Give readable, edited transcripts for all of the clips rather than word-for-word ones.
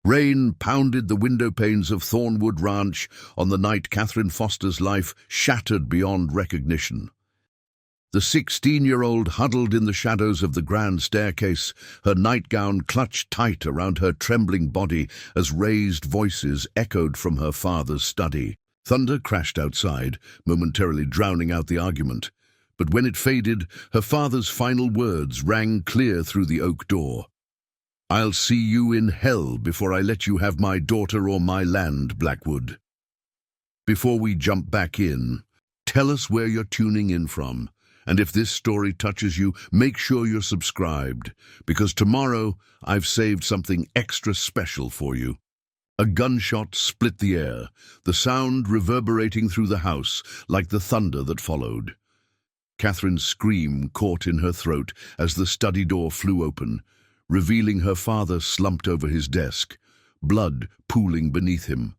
Rain pounded the window panes of Thornwood Ranch on the night Catherine Foster's life shattered beyond recognition. The 16-year-old huddled in the shadows of the grand staircase, her nightgown clutched tight around her trembling body as raised voices echoed from her father's study. Thunder crashed outside, momentarily drowning out the argument. But when it faded, her father's final words rang clear through the oak door. "I'll see you in hell before I let you have my daughter or my land, Blackwood." Before we jump back in, tell us where you're tuning in from. And if this story touches you, make sure you're subscribed, because tomorrow I've saved something extra special for you. A gunshot split the air, the sound reverberating through the house like the thunder that followed. Catherine's scream caught in her throat as the study door flew open, revealing her father slumped over his desk, blood pooling beneath him.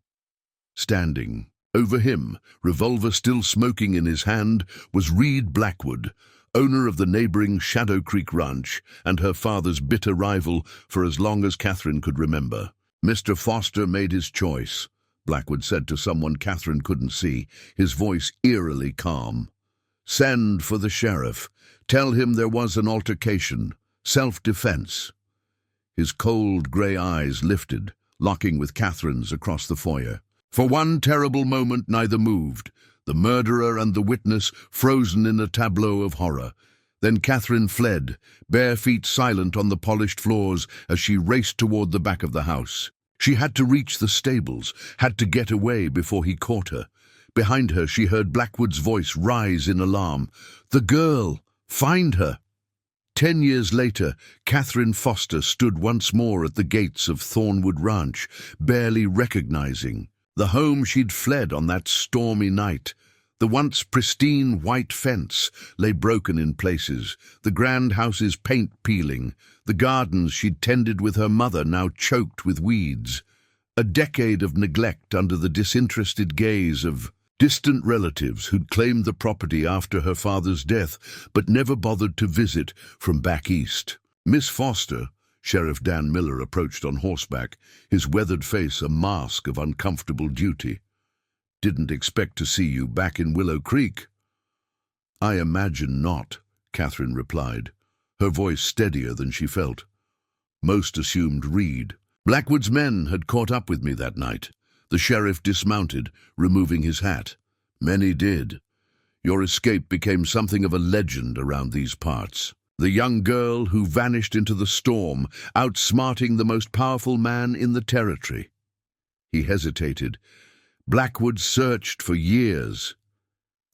Standing over him, revolver still smoking in his hand, was Reed Blackwood, owner of the neighboring Shadow Creek Ranch and her father's bitter rival for as long as Catherine could remember. "Mr. Foster made his choice," Blackwood said to someone Catherine couldn't see, his voice eerily calm. "Send for the sheriff. Tell him there was an altercation. Self-defense." His cold grey eyes lifted, locking with Catherine's across the foyer. For one terrible moment neither moved, the murderer and the witness frozen in a tableau of horror. Then Catherine fled, bare feet silent on the polished floors as she raced toward the back of the house. She had to reach the stables, had to get away before he caught her. Behind her she heard Blackwood's voice rise in alarm. "The girl! Find her!" 10 years later, Catherine Foster stood once more at the gates of Thornwood Ranch, barely recognizing the home she'd fled on that stormy night. The once pristine white fence lay broken in places, the grand house's paint peeling, the gardens she'd tended with her mother now choked with weeds. A decade of neglect under the disinterested gaze of distant relatives who'd claimed the property after her father's death but never bothered to visit from back east. "Miss Foster," Sheriff Dan Miller approached on horseback, his weathered face a mask of uncomfortable duty. "Didn't expect to see you back in Willow Creek." "I imagine not," Catherine replied, her voice steadier than she felt. "Most assumed Reed. Blackwood's men had caught up with me that night." The sheriff dismounted, removing his hat. "Many did. Your escape became something of a legend around these parts. The young girl who vanished into the storm, outsmarting the most powerful man in the territory." He hesitated. "Blackwood searched for years."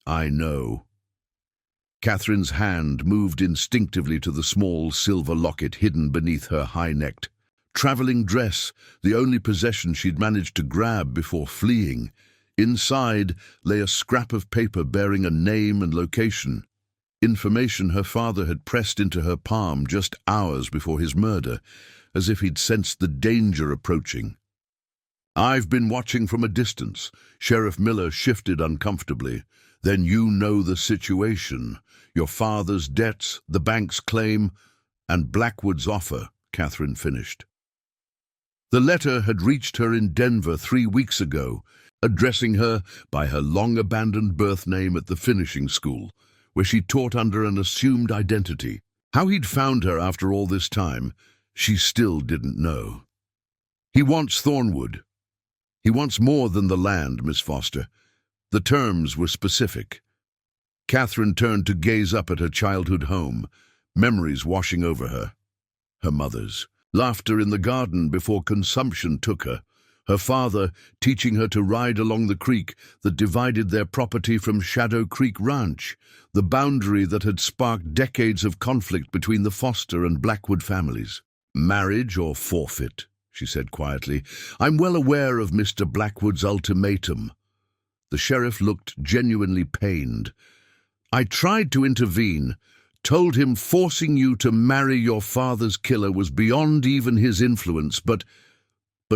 "I know." Catherine's hand moved instinctively to the small silver locket hidden beneath her high-necked traveling dress, the only possession she'd managed to grab before fleeing. Inside lay a scrap of paper bearing a name and location. Information her father had pressed into her palm just hours before his murder, as if he'd sensed the danger approaching. "I've been watching from a distance." Sheriff Miller shifted uncomfortably. "Then you know the situation. Your father's debts, the bank's claim, and Blackwood's offer," Catherine finished. The letter had reached her in Denver 3 weeks ago, addressing her by her long-abandoned birth name at the finishing school, where she taught under an assumed identity. How he'd found her after all this time, she still didn't know. "He wants Thornwood. He wants more than the land, Miss Foster." The terms were specific. Catherine turned to gaze up at her childhood home, memories washing over her. Her mother's laughter in the garden before consumption took her, her father teaching her to ride along the creek that divided their property from Shadow Creek Ranch, the boundary that had sparked decades of conflict between the Foster and Blackwood families. "Marriage or forfeit," she said quietly. "I'm well aware of Mr. Blackwood's ultimatum." The sheriff looked genuinely pained. "I tried to intervene, told him forcing you to marry your father's killer was beyond even his influence, but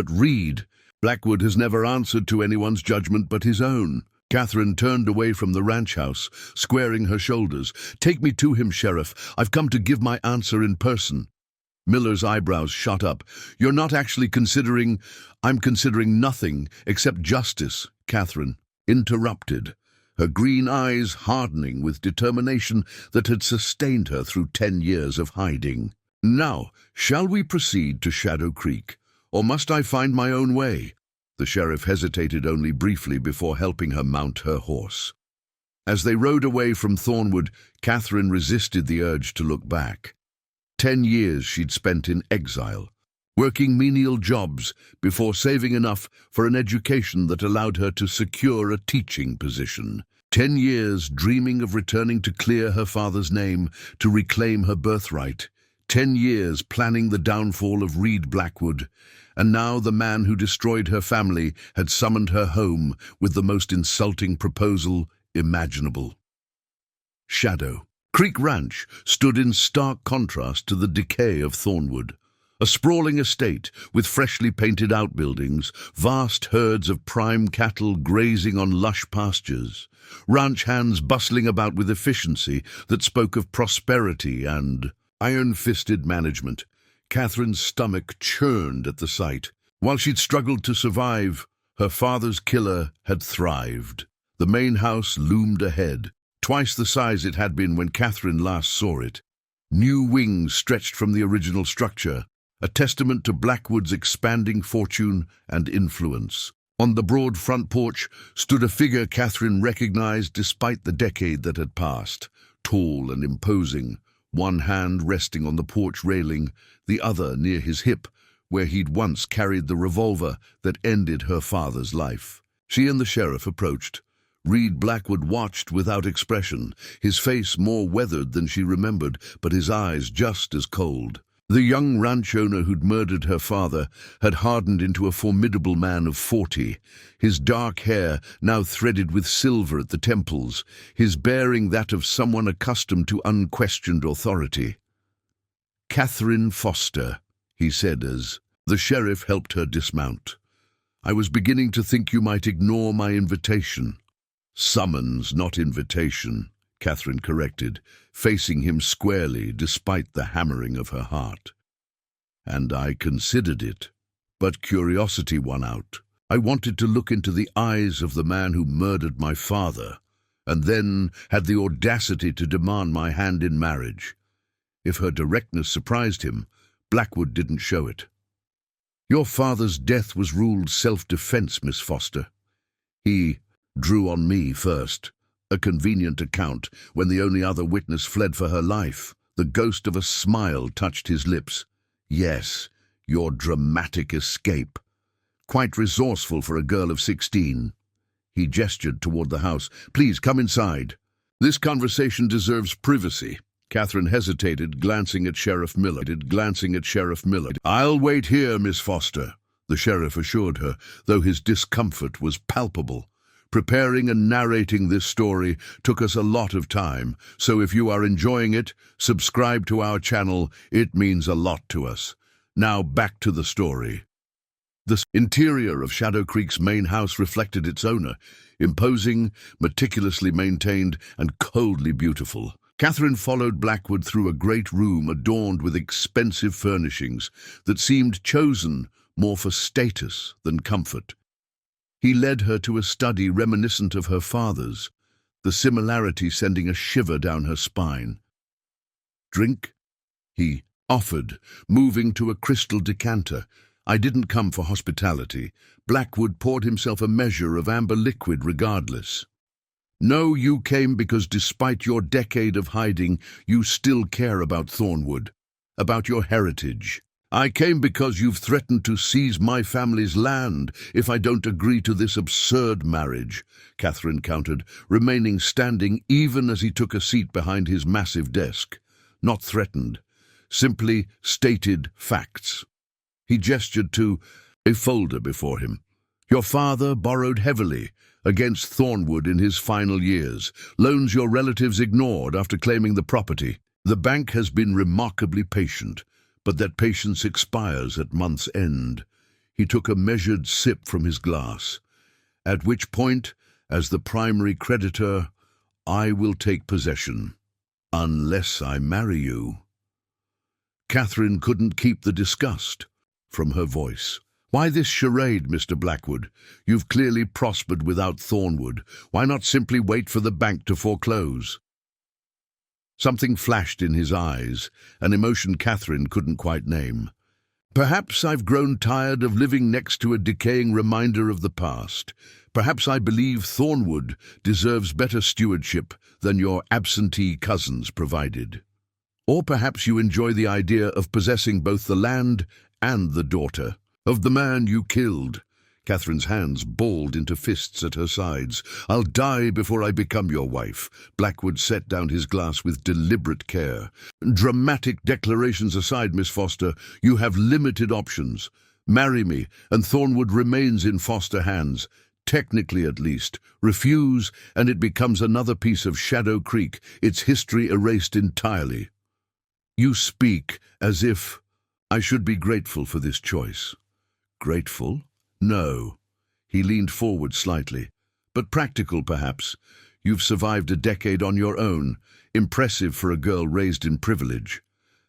Reed, Blackwood has never answered to anyone's judgment but his own." Catherine turned away from the ranch house, squaring her shoulders. "Take me to him, Sheriff. I've come to give my answer in person." Miller's eyebrows shot up. "You're not actually considering—" "I'm considering nothing except justice," Catherine interrupted, her green eyes hardening with determination that had sustained her through 10 years of hiding. "Now, shall we proceed to Shadow Creek, or must I find my own way?" The sheriff hesitated only briefly before helping her mount her horse. As they rode away from Thornwood, Catherine resisted the urge to look back. 10 years she'd spent in exile, working menial jobs before saving enough for an education that allowed her to secure a teaching position. 10 years dreaming of returning to clear her father's name, to reclaim her birthright. 10 years planning the downfall of Reed Blackwood. And now the man who destroyed her family had summoned her home with the most insulting proposal imaginable. Shadow Creek Ranch stood in stark contrast to the decay of Thornwood. A sprawling estate with freshly painted outbuildings, vast herds of prime cattle grazing on lush pastures, ranch hands bustling about with efficiency that spoke of prosperity and iron-fisted management. Catherine's stomach churned at the sight. While she'd struggled to survive, her father's killer had thrived. The main house loomed ahead, twice the size it had been when Catherine last saw it. New wings stretched from the original structure, a testament to Blackwood's expanding fortune and influence. On the broad front porch stood a figure Catherine recognized despite the decade that had passed, tall and imposing, one hand resting on the porch railing, the other near his hip, where he'd once carried the revolver that ended her father's life. She and the sheriff approached. Reed Blackwood watched without expression, his face more weathered than she remembered, but his eyes just as cold. The young ranch owner who'd murdered her father had hardened into a formidable man of 40, his dark hair now threaded with silver at the temples, his bearing that of someone accustomed to unquestioned authority. "Catherine Foster," he said as the sheriff helped her dismount. "I was beginning to think you might ignore my invitation." "Summons, not invitation," Catherine corrected, facing him squarely despite the hammering of her heart. "And I considered it, but curiosity won out. I wanted to look into the eyes of the man who murdered my father, and then had the audacity to demand my hand in marriage." If her directness surprised him, Blackwood didn't show it. "Your father's death was ruled self-defense, Miss Foster. He drew on me first. A convenient account when the only other witness fled for her life. The ghost of a smile touched his lips. Yes, your dramatic escape. Quite resourceful for a girl of 16. He gestured toward the house. "Please come inside. This conversation deserves privacy." Catherine hesitated, glancing at Sheriff Miller. "I'll wait here, Miss Foster," the sheriff assured her, though his discomfort was palpable. "Preparing and narrating this story took us a lot of time, so if you are enjoying it, subscribe to our channel. It means a lot to us. Now back to the story." The interior of Shadow Creek's main house reflected its owner, imposing, meticulously maintained, and coldly beautiful. Catherine followed Blackwood through a great room adorned with expensive furnishings that seemed chosen more for status than comfort. He led her to a study reminiscent of her father's, the similarity sending a shiver down her spine. "Drink?" he offered, moving to a crystal decanter. "I didn't come for hospitality." Blackwood poured himself a measure of amber liquid regardless. "No, you came because despite your decade of hiding, you still care about Thornwood, about your heritage. I came because you've threatened to seize my family's land if I don't agree to this absurd marriage," Catherine countered, remaining standing even as he took a seat behind his massive desk. Not threatened, simply stated facts. He gestured to a folder before him. "Your father borrowed heavily against Thornwood in his final years, loans your relatives ignored after claiming the property. The bank has been remarkably patient, but that patience expires at month's end." He took a measured sip from his glass. "At which point, as the primary creditor, I will take possession. Unless I marry you." Catherine couldn't keep the disgust from her voice. "Why this charade, Mr. Blackwood? You've clearly prospered without Thornwood. Why not simply wait for the bank to foreclose?" Something flashed in his eyes, an emotion Catherine couldn't quite name. "Perhaps I've grown tired of living next to a decaying reminder of the past. Perhaps I believe Thornwood deserves better stewardship than your absentee cousins provided. Or perhaps you enjoy the idea of possessing both the land and the daughter of the man you killed." Catherine's hands balled into fists at her sides. "I'll die before I become your wife." Blackwood set down his glass with deliberate care. "Dramatic declarations aside, Miss Foster, you have limited options. Marry me, and Thornwood remains in Foster hands. Technically, at least. Refuse, and it becomes another piece of Shadow Creek, its history erased entirely." "You speak as if I should be grateful for this choice." "Grateful? No." He leaned forward slightly. "But practical, perhaps. You've survived a decade on your own. Impressive for a girl raised in privilege.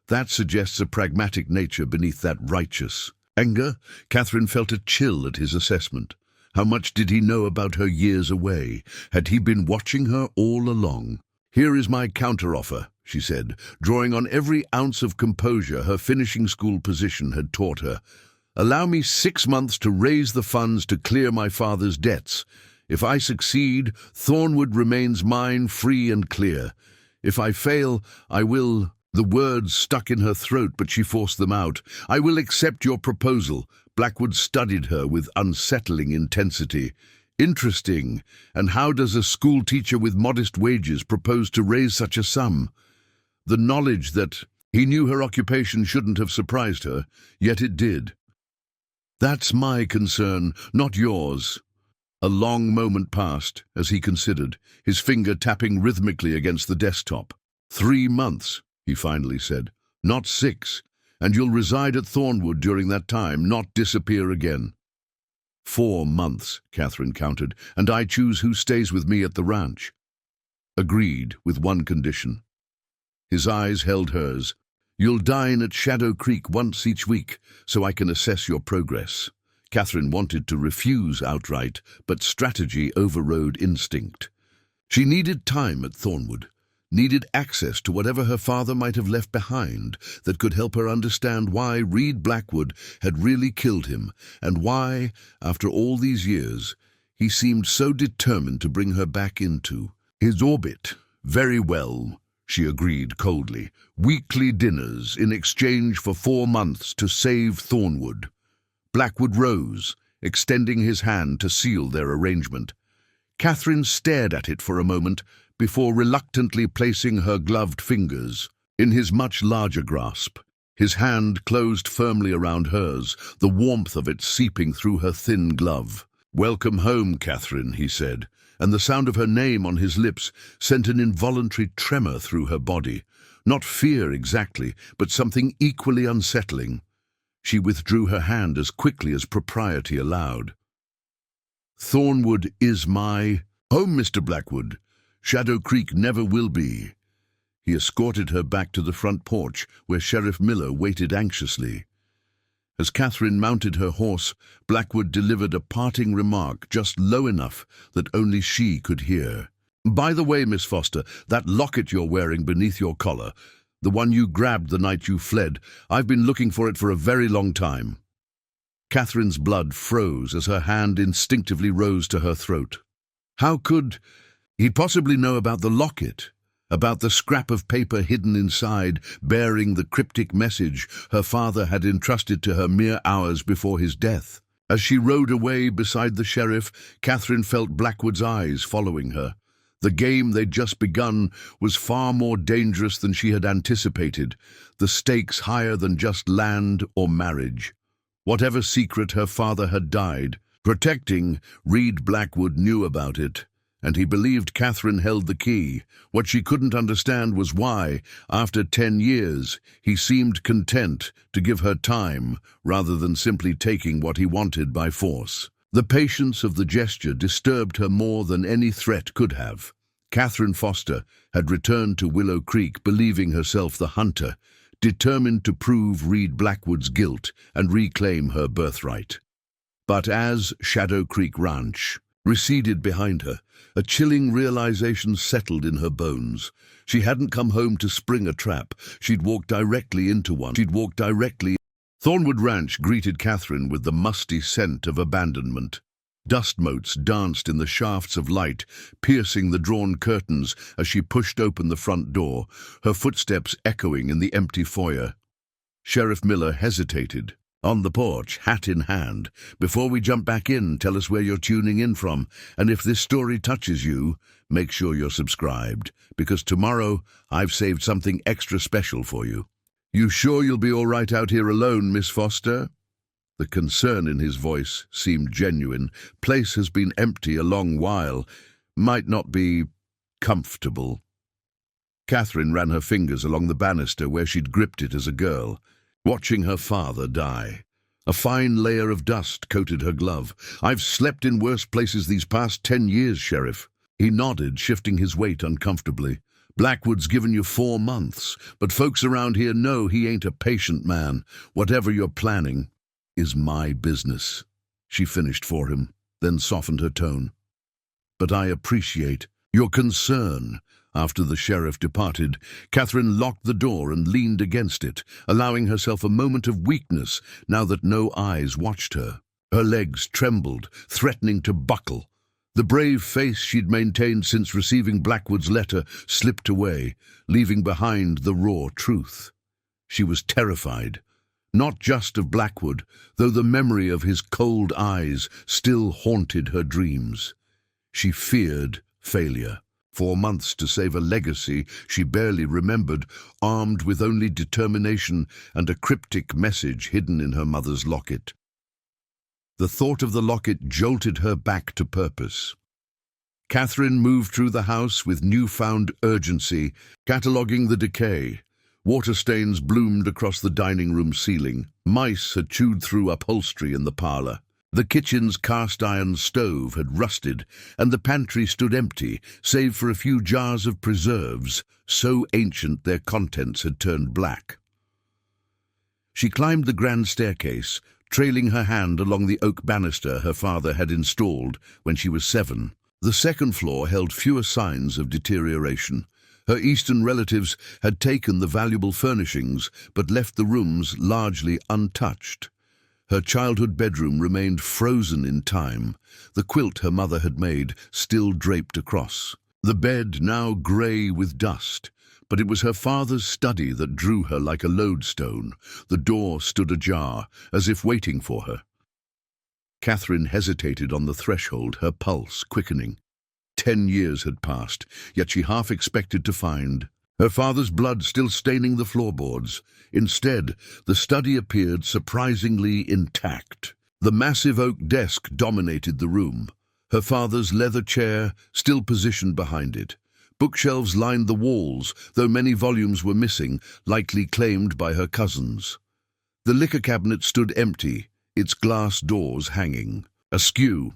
That suggests a pragmatic nature beneath that righteous anger." Catherine felt a chill at his assessment. How much did he know about her years away? Had he been watching her all along? "Here is my counteroffer," she said, drawing on every ounce of composure her finishing school position had taught her. "Allow me 6 months to raise the funds to clear my father's debts. If I succeed, Thornwood remains mine, free and clear. If I fail, I will—" The words stuck in her throat, but she forced them out. "I will accept your proposal." Blackwood studied her with unsettling intensity. "Interesting. And how does a school teacher with modest wages propose to raise such a sum?" The knowledge that he knew her occupation shouldn't have surprised her, yet it did. "That's my concern, not yours." A long moment passed as he considered, his finger tapping rhythmically against the desktop. 3 months, he finally said. "Not 6. And you'll reside at Thornwood during that time, not disappear again." 4 months, Catherine counted, "and I choose who stays with me at the ranch." "Agreed, with one condition." His eyes held hers. "You'll dine at Shadow Creek once each week, so I can assess your progress." Catherine wanted to refuse outright, but strategy overrode instinct. She needed time at Thornwood, needed access to whatever her father might have left behind that could help her understand why Reed Blackwood had really killed him, and why, after all these years, he seemed so determined to bring her back into his orbit. "Very well," she agreed coldly. "Weekly dinners in exchange for 4 months to save Thornwood." Blackwood rose, extending his hand to seal their arrangement. Catherine stared at it for a moment before reluctantly placing her gloved fingers in his much larger grasp. His hand closed firmly around hers, the warmth of it seeping through her thin glove. "Welcome home, Catherine," he said, and the sound of her name on his lips sent an involuntary tremor through her body. Not fear exactly, but something equally unsettling. She withdrew her hand as quickly as propriety allowed. "Thornwood is my home, Mr. Blackwood. Shadow Creek never will be." He escorted her back to the front porch, where Sheriff Miller waited anxiously. As Catherine mounted her horse, Blackwood delivered a parting remark just low enough that only she could hear. "By the way, Miss Foster, that locket you're wearing beneath your collar, the one you grabbed the night you fled, I've been looking for it for a very long time." Catherine's blood froze as her hand instinctively rose to her throat. How could he possibly know about the locket? About the scrap of paper hidden inside, bearing the cryptic message her father had entrusted to her mere hours before his death? As she rode away beside the sheriff, Catherine felt Blackwood's eyes following her. The game they'd just begun was far more dangerous than she had anticipated, the stakes higher than just land or marriage. Whatever secret her father had died protecting, Reed Blackwood knew about it, and he believed Catherine held the key. What she couldn't understand was why, after 10 years, he seemed content to give her time rather than simply taking what he wanted by force. The patience of the gesture disturbed her more than any threat could have. Catherine Foster had returned to Willow Creek believing herself the hunter, determined to prove Reed Blackwood's guilt and reclaim her birthright. But as Shadow Creek Ranch receded behind her, a chilling realization settled in her bones. She hadn't come home to spring a trap. She'd walked directly into one. Thornwood Ranch greeted Catherine with the musty scent of abandonment. Dust motes danced in the shafts of light, piercing the drawn curtains as she pushed open the front door, her footsteps echoing in the empty foyer. Sheriff Miller hesitated, on the porch, hat in hand. "Before we jump back in, tell us where you're tuning in from, and if this story touches you, make sure you're subscribed, because tomorrow I've saved something extra special for you." "You sure you'll be all right out here alone, Miss Foster?" The concern in his voice seemed genuine. "Place has been empty a long while. Might not be comfortable." Catherine ran her fingers along the banister where she'd gripped it as a girl, watching her father die. A fine layer of dust coated her glove. "I've slept in worse places these past 10 years, Sheriff." He nodded, shifting his weight uncomfortably. "Blackwood's given you 4 months, but folks around here know he ain't a patient man. Whatever you're planning is my business," she finished for him, then softened her tone. "But I appreciate your concern." After the sheriff departed, Catherine locked the door and leaned against it, allowing herself a moment of weakness now that no eyes watched her. Her legs trembled, threatening to buckle. The brave face she'd maintained since receiving Blackwood's letter slipped away, leaving behind the raw truth. She was terrified. Not just of Blackwood, though the memory of his cold eyes still haunted her dreams. She feared failure. 4 months to save a legacy she barely remembered, armed with only determination and a cryptic message hidden in her mother's locket. The thought of the locket jolted her back to purpose. Catherine moved through the house with newfound urgency, cataloguing the decay. Water stains bloomed across the dining room ceiling. Mice had chewed through upholstery in the parlor. The kitchen's cast-iron stove had rusted, and the pantry stood empty, save for a few jars of preserves, so ancient their contents had turned black. She climbed the grand staircase, trailing her hand along the oak banister her father had installed when she was 7. The second floor held fewer signs of deterioration. Her Eastern relatives had taken the valuable furnishings, but left the rooms largely untouched. Her childhood bedroom remained frozen in time, the quilt her mother had made still draped across. The bed now grey with dust, but it was her father's study that drew her like a lodestone. The door stood ajar, as if waiting for her. Catherine hesitated on the threshold, her pulse quickening. 10 years had passed, yet she half expected to find her father's blood still staining the floorboards. Instead, the study appeared surprisingly intact. The massive oak desk dominated the room, her father's leather chair still positioned behind it. Bookshelves lined the walls, though many volumes were missing, likely claimed by her cousins. The liquor cabinet stood empty, its glass doors hanging. Askew,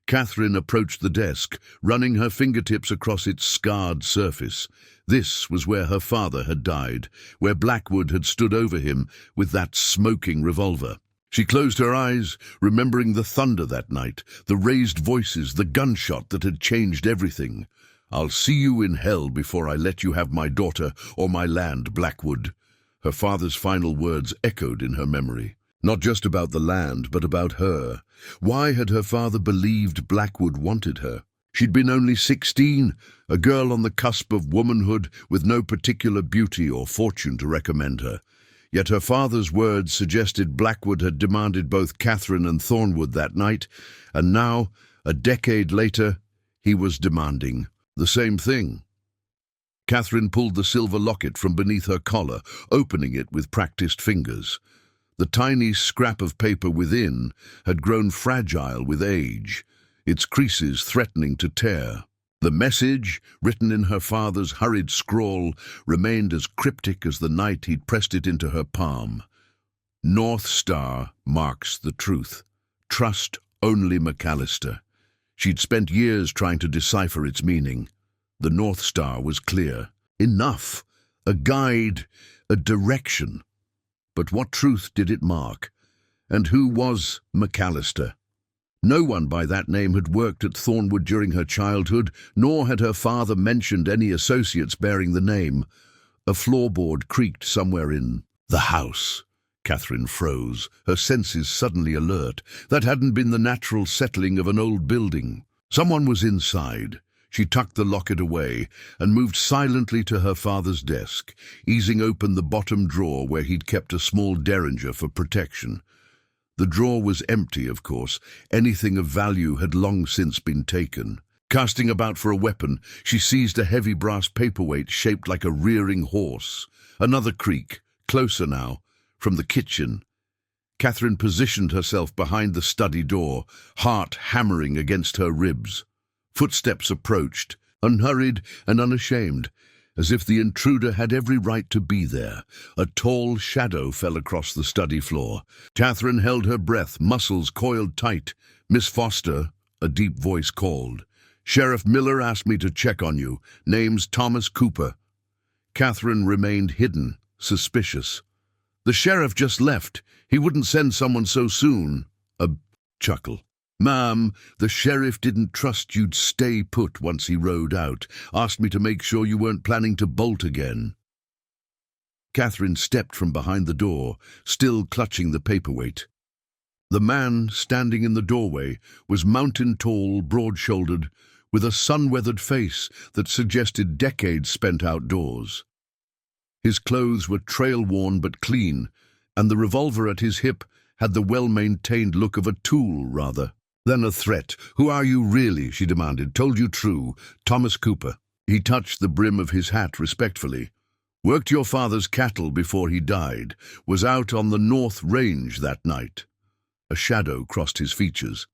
Catherine approached the desk, running her fingertips across its scarred surface. This was where her father had died, where Blackwood had stood over him with that smoking revolver. She closed her eyes, remembering the thunder that night, the raised voices, the gunshot that had changed everything. "I'll see you in hell before I let you have my daughter or my land, Blackwood." Her father's final words echoed in her memory. Not just about the land, but about her. Why had her father believed Blackwood wanted her? She'd been only 16, a girl on the cusp of womanhood with no particular beauty or fortune to recommend her. Yet her father's words suggested Blackwood had demanded both Catherine and Thornwood that night, and now, a decade later, he was demanding the same thing. Catherine pulled the silver locket from beneath her collar, opening it with practiced fingers. The tiny scrap of paper within had grown fragile with age, its creases threatening to tear. The message, written in her father's hurried scrawl, remained as cryptic as the night he'd pressed it into her palm. "North Star marks the truth. Trust only McAllister." She'd spent years trying to decipher its meaning. The North Star was clear. Enough! A guide, a direction. But what truth did it mark? And who was McAllister? No one by that name had worked at Thornwood during her childhood, nor had her father mentioned any associates bearing the name. A floorboard creaked somewhere in the house. Catherine froze, her senses suddenly alert. That hadn't been the natural settling of an old building. Someone was inside. She tucked the locket away and moved silently to her father's desk, easing open the bottom drawer where he'd kept a small derringer for protection. The drawer was empty, of course. Anything of value had long since been taken. Casting about for a weapon, she seized a heavy brass paperweight shaped like a rearing horse. Another creak, closer now, from the kitchen. Catherine positioned herself behind the study door, heart hammering against her ribs. Footsteps approached, unhurried and unashamed, as if the intruder had every right to be there. A tall shadow fell across the study floor. Catherine held her breath, muscles coiled tight. "Miss Foster," a deep voice called. "Sheriff Miller asked me to check on you. Name's Thomas Cooper." Catherine remained hidden, suspicious. "The sheriff just left. He wouldn't send someone so soon." A chuckle. "Ma'am, the sheriff didn't trust you'd stay put once he rode out. Asked me to make sure you weren't planning to bolt again." Catherine stepped from behind the door, still clutching the paperweight. The man standing in the doorway was mountain-tall, broad-shouldered, with a sun-weathered face that suggested decades spent outdoors. His clothes were trail-worn but clean, and the revolver at his hip had the well-maintained look of a tool, rather than a threat. "Who are you really?" she demanded. "Told you true. Thomas Cooper." He touched the brim of his hat respectfully. "Worked your father's cattle before he died. Was out on the North Range that night." A shadow crossed his features.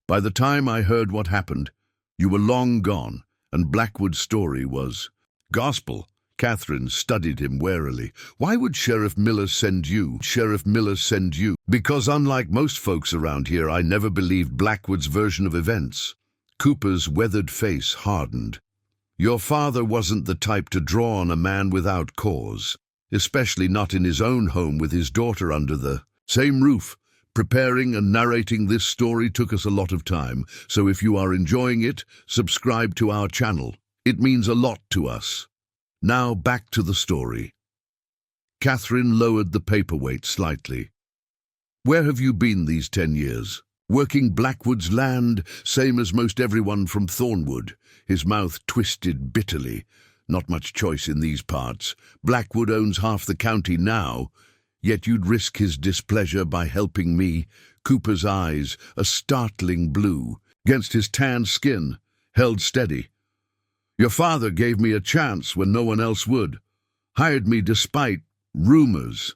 "By the time I heard what happened, you were long gone, and Blackwood's story was gospel." Catherine studied him warily. "Why would Sheriff Miller send you?" "Because unlike most folks around here, I never believed Blackwood's version of events." Cooper's weathered face hardened. "Your father wasn't the type to draw on a man without cause, especially not in his own home with his daughter under the same roof. Preparing and narrating this story took us a lot of time, so if you are enjoying it, subscribe to our channel. It means a lot to us. Now back to the story." Catherine lowered the paperweight slightly. "Where have you been these 10 years? Working Blackwood's land, same as most everyone from Thornwood." His mouth twisted bitterly. "Not much choice in these parts. Blackwood owns half the county now, yet you'd risk his displeasure by helping me." Cooper's eyes, a startling blue, against his tanned skin, held steady. "Your father gave me a chance when no one else would. Hired me despite rumors.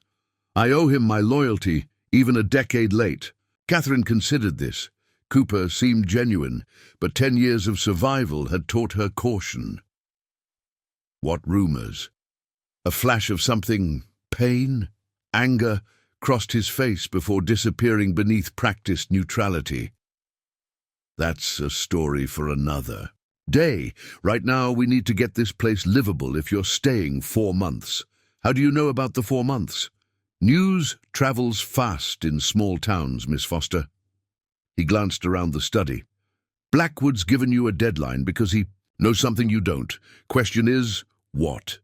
I owe him my loyalty, even a decade late." Catherine considered this. Cooper seemed genuine, but 10 years of survival had taught her caution. What rumors? A flash of something, pain, anger, crossed his face before disappearing beneath practiced neutrality. "That's a story for another day. Right now, we need to get this place livable if you're staying 4 months. How do you know about the 4 months? News travels fast in small towns, Miss Foster." He glanced around the study. "Blackwood's given you a deadline because he knows something you don't. Question is, what?"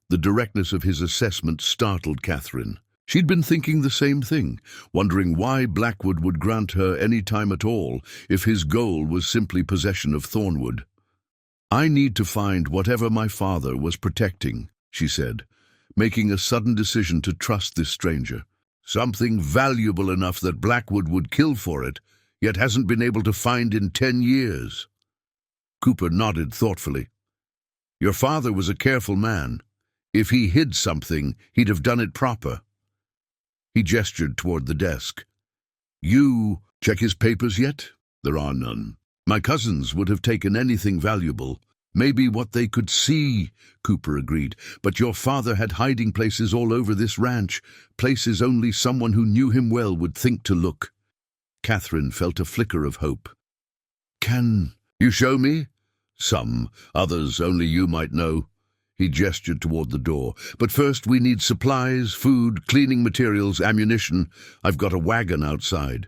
The directness of his assessment startled Catherine. She'd been thinking the same thing, wondering why Blackwood would grant her any time at all if his goal was simply possession of Thornwood. "I need to find whatever my father was protecting," she said, making a sudden decision to trust this stranger. "Something valuable enough that Blackwood would kill for it, yet hasn't been able to find in 10 years. Cooper nodded thoughtfully. "Your father was a careful man. If he hid something, he'd have done it proper." He gestured toward the desk. "You check his papers yet?" "There are none. My cousins would have taken anything valuable. Maybe what they could see," Cooper agreed. "But your father had hiding places all over this ranch, places only someone who knew him well would think to look." Catherine felt a flicker of hope. "Can you show me?" "Some. Others only you might know." He gestured toward the door. But first we need supplies, food, cleaning materials, ammunition. I've got a wagon outside.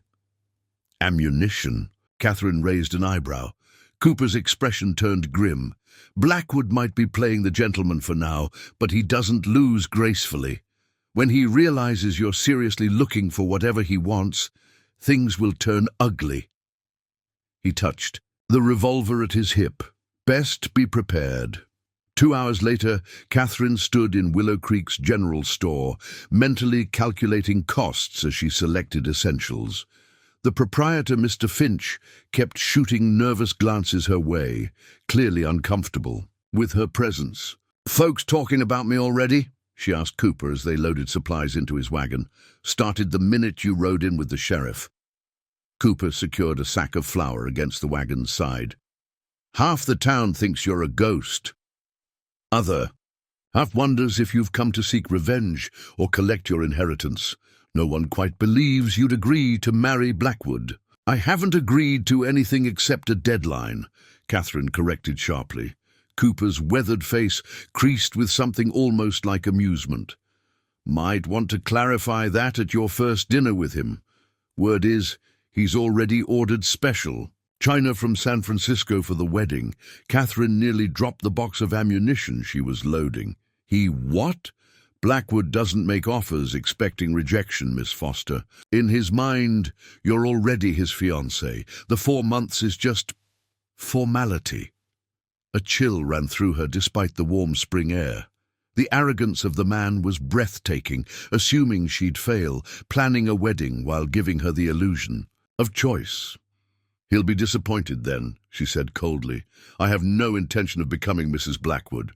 Ammunition? Catherine raised an eyebrow. Cooper's expression turned grim. Blackwood might be playing the gentleman for now, but he doesn't lose gracefully. When he realizes you're seriously looking for whatever he wants, things will turn ugly. He touched the revolver at his hip. Best be prepared. 2 hours later, Catherine stood in Willow Creek's general store, mentally calculating costs as she selected essentials. The proprietor, Mr. Finch, kept shooting nervous glances her way, clearly uncomfortable with her presence. "Folks talking about me already?" she asked Cooper as they loaded supplies into his wagon. "Started the minute you rode in with the sheriff." Cooper secured a sack of flour against the wagon's side. "Half the town thinks you're a ghost. Other half wonders if you've come to seek revenge or collect your inheritance. No one quite believes you'd agree to marry Blackwood." "I haven't agreed to anything except a deadline," Catherine corrected sharply. Cooper's weathered face creased with something almost like amusement. "Might want to clarify that at your first dinner with him. Word is, he's already ordered special china from San Francisco for the wedding." Catherine nearly dropped the box of ammunition she was loading. "He what?" "Blackwood doesn't make offers expecting rejection, Miss Foster. In his mind, you're already his fiancée. The 4 months is just formality." A chill ran through her despite the warm spring air. The arrogance of the man was breathtaking, assuming she'd fail, planning a wedding while giving her the illusion of choice. "He'll be disappointed then," she said coldly. "I have no intention of becoming Mrs. Blackwood."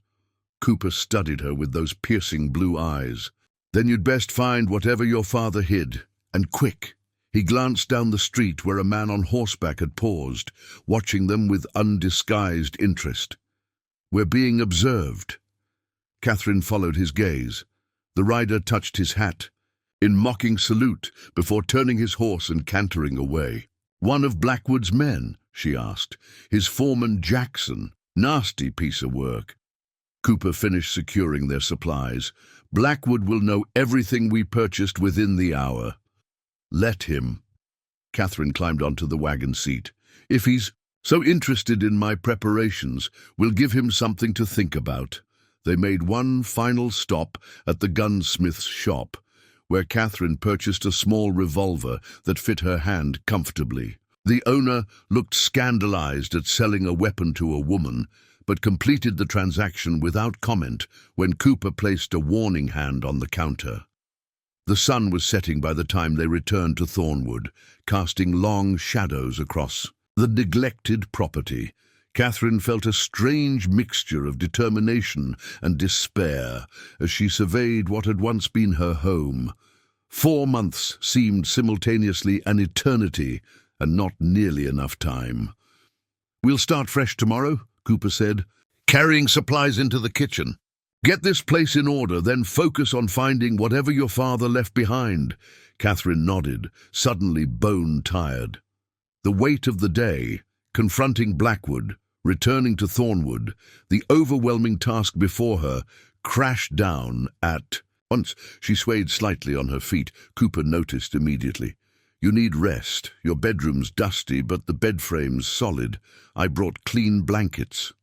Cooper studied her with those piercing blue eyes. "Then you'd best find whatever your father hid, and quick." He glanced down the street where a man on horseback had paused, watching them with undisguised interest. "We're being observed." Catherine followed his gaze. The rider touched his hat in mocking salute before turning his horse and cantering away. "One of Blackwood's men?" she asked. "His foreman Jackson. Nasty piece of work." Cooper finished securing their supplies. "Blackwood will know everything we purchased within the hour." "Let him." Catherine climbed onto the wagon seat. "If he's so interested in my preparations, we'll give him something to think about." They made one final stop at the gunsmith's shop, where Catherine purchased a small revolver that fit her hand comfortably. The owner looked scandalized at selling a weapon to a woman, but completed the transaction without comment when Cooper placed a warning hand on the counter. The sun was setting by the time they returned to Thornwood, casting long shadows across the neglected property. Catherine felt a strange mixture of determination and despair as she surveyed what had once been her home. 4 months seemed simultaneously an eternity and not nearly enough time. "We'll start fresh tomorrow," Cooper said, carrying supplies into the kitchen. "Get this place in order, then focus on finding whatever your father left behind." Catherine nodded, suddenly bone-tired. The weight of the day, confronting Blackwood, returning to Thornwood, the overwhelming task before her, crashed down at once. She swayed slightly on her feet. Cooper noticed immediately. "You need rest. Your bedroom's dusty, but the bed frame's solid. I brought clean blankets."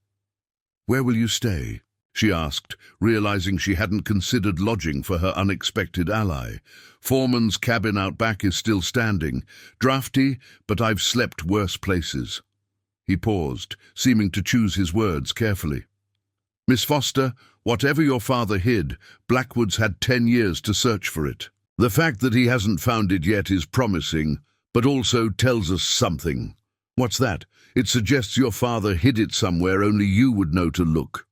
"Where will you stay?" she asked, realizing she hadn't considered lodging for her unexpected ally. "Foreman's cabin out back is still standing. Drafty, but I've slept worse places." He paused, seeming to choose his words carefully. "Miss Foster, whatever your father hid, Blackwood's had 10 years to search for it. The fact that he hasn't found it yet is promising, but also tells us something." "What's that?" "It suggests your father hid it somewhere only you would know to look."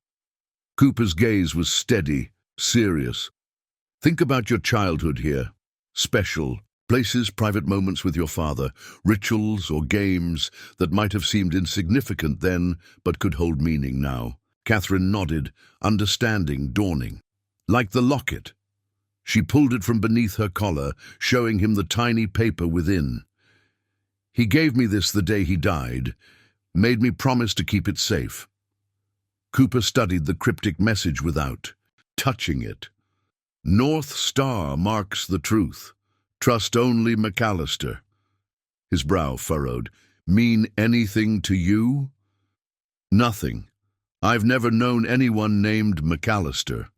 Cooper's gaze was steady, serious. "Think about your childhood here. Special places, private moments with your father, rituals or games that might have seemed insignificant then but could hold meaning now." Catherine nodded, understanding dawning. "Like the locket." She pulled it from beneath her collar, showing him the tiny paper within. "He gave me this the day he died, made me promise to keep it safe." Cooper studied the cryptic message without touching it. North Star marks the truth. Trust only McAllister. His brow furrowed. Mean anything to you? Nothing. I've never known anyone named McAllister.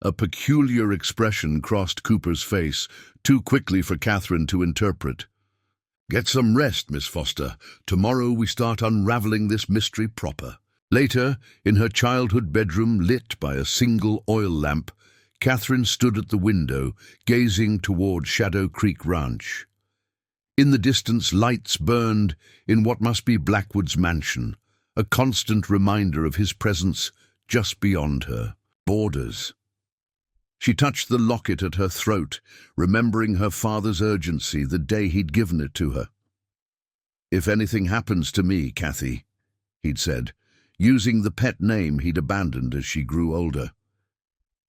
A peculiar expression crossed Cooper's face, too quickly for Catherine to interpret. Get some rest, Miss Foster. Tomorrow we start unraveling this mystery proper. Later, in her childhood bedroom lit by a single oil lamp, Catherine stood at the window, gazing toward Shadow Creek Ranch. In the distance, lights burned in what must be Blackwood's mansion, a constant reminder of his presence just beyond her borders. She touched the locket at her throat, remembering her father's urgency the day he'd given it to her. "If anything happens to me, Kathy," he'd said, using the pet name he'd abandoned as she grew older,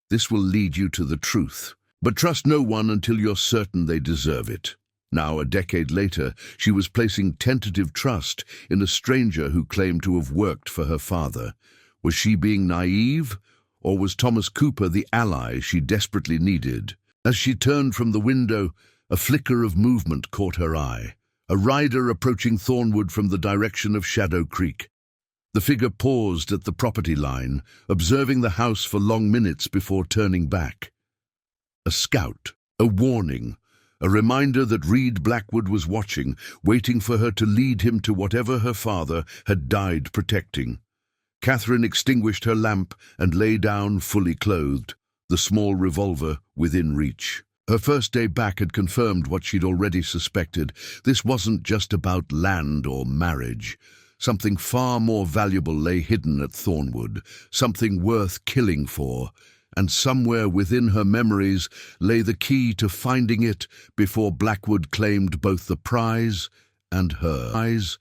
"this will lead you to the truth. But trust no one until you're certain they deserve it." Now, a decade later, she was placing tentative trust in a stranger who claimed to have worked for her father. Was she being naive? Or was Thomas Cooper the ally she desperately needed? As she turned from the window, a flicker of movement caught her eye. A rider approaching Thornwood from the direction of Shadow Creek. The figure paused at the property line, observing the house for long minutes before turning back. A scout, a warning, a reminder that Reed Blackwood was watching, waiting for her to lead him to whatever her father had died protecting. Catherine extinguished her lamp and lay down fully clothed, the small revolver within reach. Her first day back had confirmed what she'd already suspected. This wasn't just about land or marriage. Something far more valuable lay hidden at Thornwood, something worth killing for, and somewhere within her memories lay the key to finding it before Blackwood claimed both the prize and her eyes.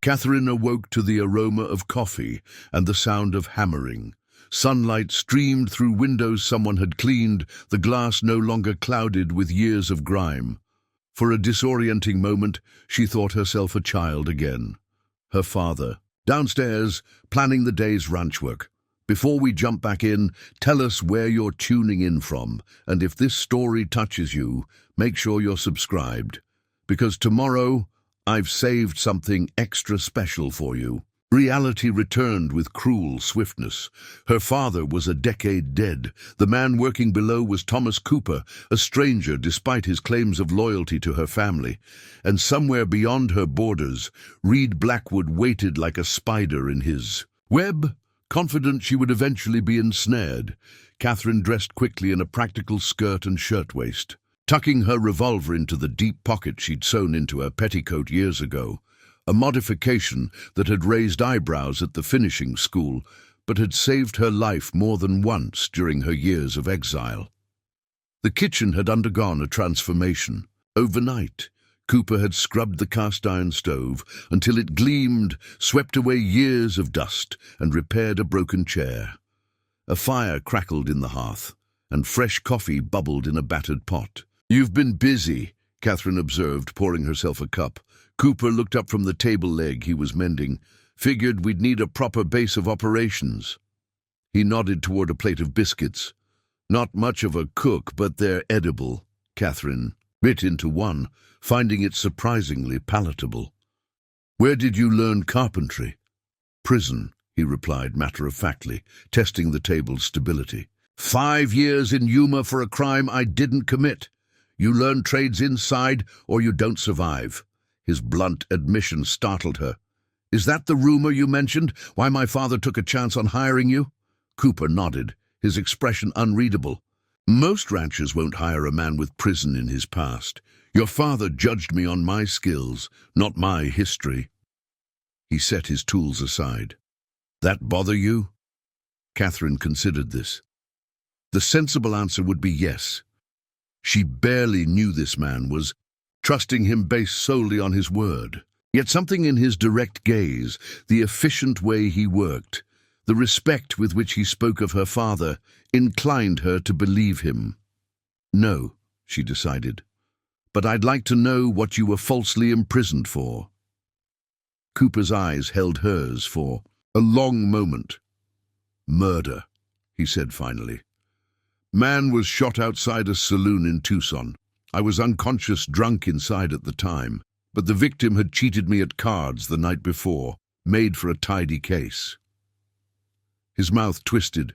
Catherine awoke to the aroma of coffee and the sound of hammering. Sunlight streamed through windows someone had cleaned, the glass no longer clouded with years of grime. For a disorienting moment, she thought herself a child again. Her father, downstairs, planning the day's ranch work. Before we jump back in, tell us where you're tuning in from, and if this story touches you, make sure you're subscribed. Because tomorrow, I've saved something extra special for you. Reality returned with cruel swiftness. Her father was a decade dead. The man working below was Thomas Cooper, a stranger despite his claims of loyalty to her family. And somewhere beyond her borders, Reed Blackwood waited like a spider in his web, confident she would eventually be ensnared. Catherine dressed quickly in a practical skirt and shirtwaist, tucking her revolver into the deep pocket she'd sewn into her petticoat years ago, a modification that had raised eyebrows at the finishing school, but had saved her life more than once during her years of exile. The kitchen had undergone a transformation. Overnight, Cooper had scrubbed the cast-iron stove until it gleamed, swept away years of dust, and repaired a broken chair. A fire crackled in the hearth, and fresh coffee bubbled in a battered pot. "You've been busy," Catherine observed, pouring herself a cup. Cooper looked up from the table leg he was mending. "Figured we'd need a proper base of operations." He nodded toward a plate of biscuits. "Not much of a cook, but they're edible." Catherine bit into one, finding it surprisingly palatable. "Where did you learn carpentry?" "Prison," he replied matter-of-factly, testing the table's stability. 5 years in Yuma for a crime I didn't commit. You learn trades inside, or you don't survive." His blunt admission startled her. "Is that the rumor you mentioned? Why my father took a chance on hiring you?" Cooper nodded, his expression unreadable. "Most ranchers won't hire a man with prison in his past. Your father judged me on my skills, not my history." He set his tools aside. "That bother you?" Catherine considered this. The sensible answer would be yes. She barely knew this man, was trusting him based solely on his word. Yet something in his direct gaze, the efficient way he worked, the respect with which he spoke of her father, inclined her to believe him. "No," she decided, "but I'd like to know what you were falsely imprisoned for." Cooper's eyes held hers for A long moment. "Murder," he said finally. "Man was shot outside a saloon in Tucson. I was unconscious, drunk inside at the time, but the victim had cheated me at cards the night before, made for a tidy case." His mouth twisted.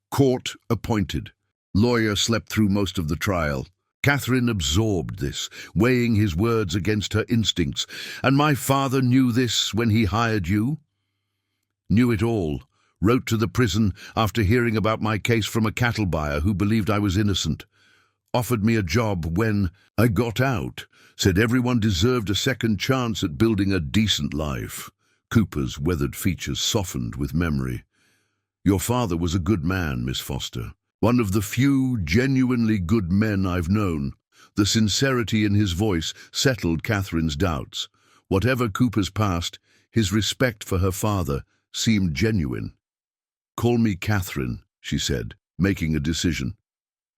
"Court appointed." Lawyer slept through most of the trial. Catherine absorbed this, weighing his words against her instincts. "And my father knew this when he hired you?" "Knew it all. Wrote to the prison after hearing about my case from a cattle buyer who believed I was innocent. Offered me a job when I got out. Said everyone deserved a second chance at building a decent life." Cooper's weathered features softened with memory. "Your father was a good man, Miss Foster. One of the few genuinely good men I've known." The sincerity in his voice settled Catherine's doubts. Whatever Cooper's past, his respect for her father seemed genuine. "Call me Catherine," she said, making a decision.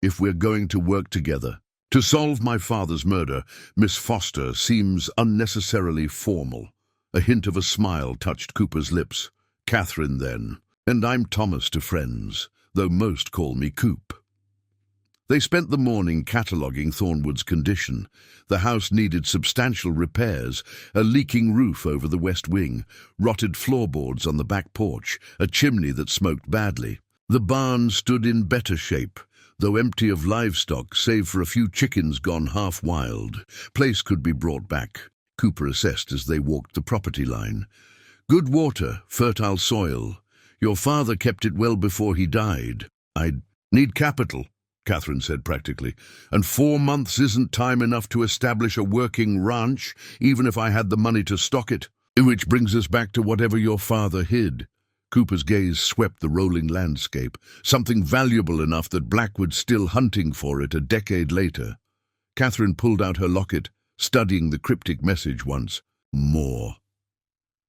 "If we're going to work together. To solve my father's murder, Miss Foster seems unnecessarily formal." A hint of a smile touched Cooper's lips. "Catherine, then. And I'm Thomas to friends, though most call me Coop." They spent the morning cataloguing Thornwood's condition. The house needed substantial repairs: a leaking roof over the west wing, rotted floorboards on the back porch, a chimney that smoked badly. The barn stood in better shape, though empty of livestock save for a few chickens gone half wild. Place could be brought back, Cooper assessed as they walked the property line. "Good water, fertile soil. Your father kept it well before he died." "I'd need capital," Catherine said practically, "and 4 months isn't time enough to establish a working ranch, even if I had the money to stock it. Which brings us back to whatever your father hid." Cooper's gaze swept the rolling landscape, something valuable enough that Blackwood's still hunting for it a decade later. Catherine pulled out her locket, studying the cryptic message once more.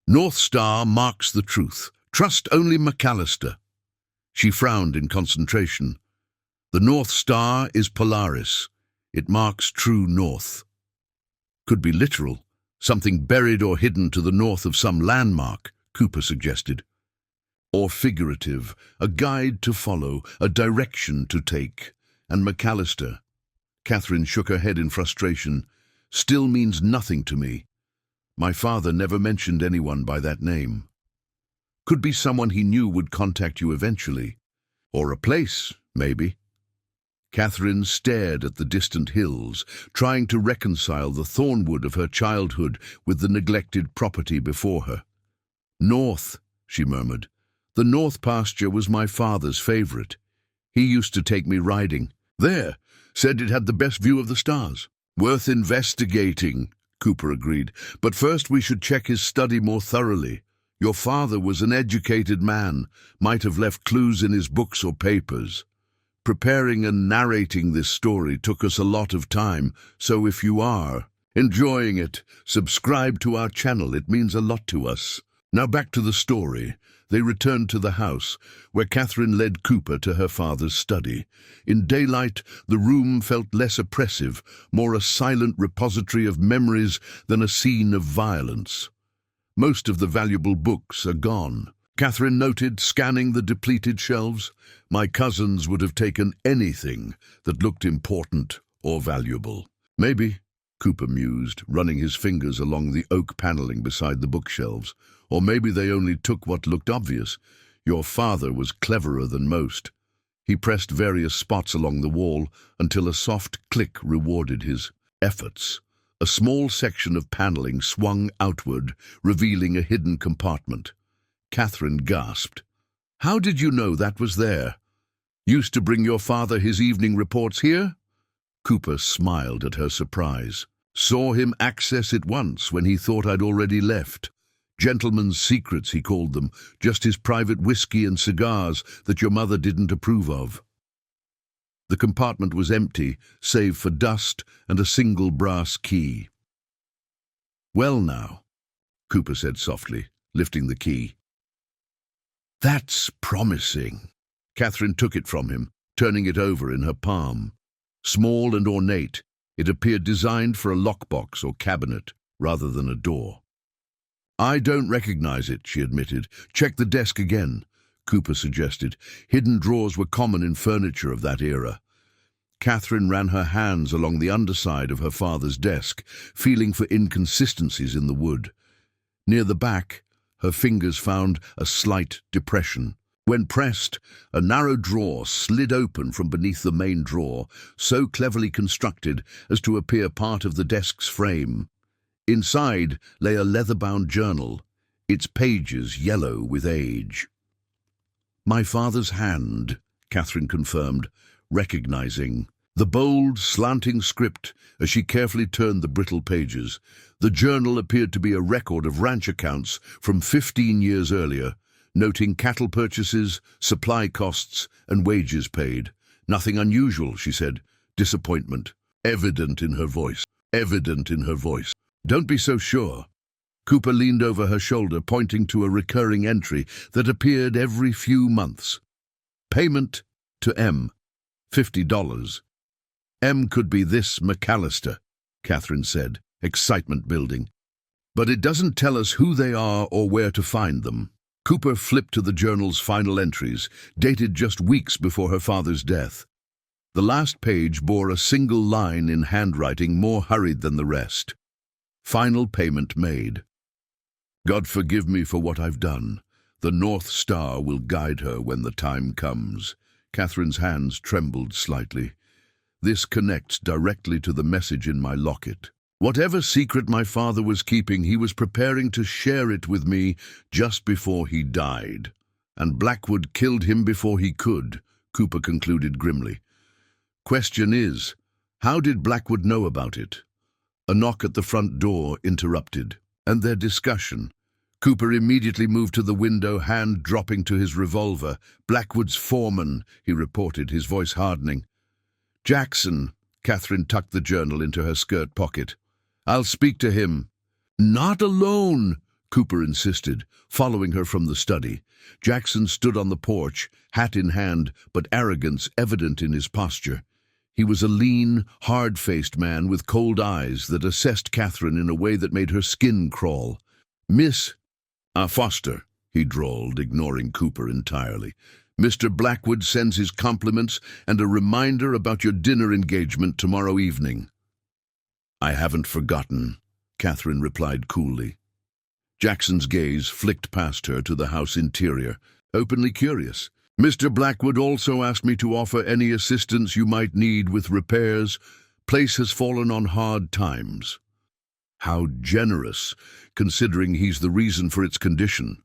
"North Star marks the truth. Trust only McAllister." She frowned in concentration. "The North Star is Polaris. It marks true north." "Could be literal. Something buried or hidden to the north of some landmark," Cooper suggested. "Or figurative, a guide to follow, a direction to take. And McAllister," Catherine shook her head in frustration, "still means nothing to me. My father never mentioned anyone by that name." "Could be someone he knew would contact you eventually. Or a place, maybe." Catherine stared at the distant hills, trying to reconcile the Thornwood of her childhood with the neglected property before her. "North," she murmured. "The north pasture was my father's favorite. He used to take me riding. There, said it had the best view of the stars." "Worth investigating," Cooper agreed. "But first we should check his study more thoroughly. Your father was an educated man, might have left clues in his books or papers. Preparing and narrating this story took us a lot of time, so if you are enjoying it, subscribe to our channel. It means a lot to us." Now back to the story. They returned to the house, where Catherine led Cooper to her father's study. In daylight, the room felt less oppressive, more a silent repository of memories than a scene of violence. Most of the valuable books are gone, Catherine noted, scanning the depleted shelves. "My cousins would have taken anything that looked important or valuable." "Maybe," Cooper mused, running his fingers along the oak paneling beside the bookshelves. "Or maybe they only took what looked obvious. Your father was cleverer than most." He pressed various spots along the wall until a soft click rewarded his efforts. A small section of paneling swung outward, revealing a hidden compartment. Catherine gasped. "How did you know that was there? Used to bring your father his evening reports here?" Cooper smiled at her surprise. "Saw him access it once when he thought I'd already left. Gentlemen's secrets, he called them, just his private whiskey and cigars that your mother didn't approve of." The compartment was empty, save for dust and a single brass key. "Well now," Cooper said softly, lifting the key. "That's promising." Catherine took it from him, turning it over in her palm. Small and ornate, it appeared designed for a lockbox or cabinet rather than a door. I don't recognize it, she admitted. Check the desk again, Cooper suggested. Hidden drawers were common in furniture of that era. Catherine ran her hands along the underside of her father's desk, feeling for inconsistencies in the wood. Near the back, her fingers found a slight depression. When pressed, a narrow drawer slid open from beneath the main drawer, so cleverly constructed as to appear part of the desk's frame. Inside lay a leather-bound journal, its pages yellow with age. My father's hand, Catherine confirmed, recognizing the bold, slanting script as she carefully turned the brittle pages. The journal appeared to be a record of ranch accounts from 15 years earlier, noting cattle purchases, supply costs, and wages paid. Nothing unusual, she said. Disappointment, evident in her voice. Evident in her voice. Don't be so sure. Cooper leaned over her shoulder, pointing to a recurring entry that appeared every few months. Payment to M. $50. M could be this McAllister, Catherine said, excitement building. But it doesn't tell us who they are or where to find them. Cooper flipped to the journal's final entries, dated just weeks before her father's death. The last page bore a single line in handwriting more hurried than the rest. Final payment made. God forgive me for what I've done. The North Star will guide her when the time comes. Catherine's hands trembled slightly. This connects directly to the message in my locket. Whatever secret my father was keeping, he was preparing to share it with me just before he died. And Blackwood killed him before he could, Cooper concluded grimly. Question is, how did Blackwood know about it? A knock at the front door interrupted, and their discussion. Cooper immediately moved to the window, hand dropping to his revolver. Blackwood's foreman, he reported, his voice hardening. Jackson, Catherine tucked the journal into her skirt pocket. I'll speak to him. Not alone, Cooper insisted, following her from the study. Jackson stood on the porch, hat in hand, but arrogance evident in his posture. He was a lean, hard-faced man with cold eyes that assessed Catherine in a way that made her skin crawl. Miss Foster, he drawled, ignoring Cooper entirely. Mr. Blackwood sends his compliments and a reminder about your dinner engagement tomorrow evening. I haven't forgotten, Catherine replied coolly. Jackson's gaze flicked past her to the house interior, openly curious. Mr. Blackwood also asked me to offer any assistance you might need with repairs. Place has fallen on hard times. How generous, considering he's the reason for its condition,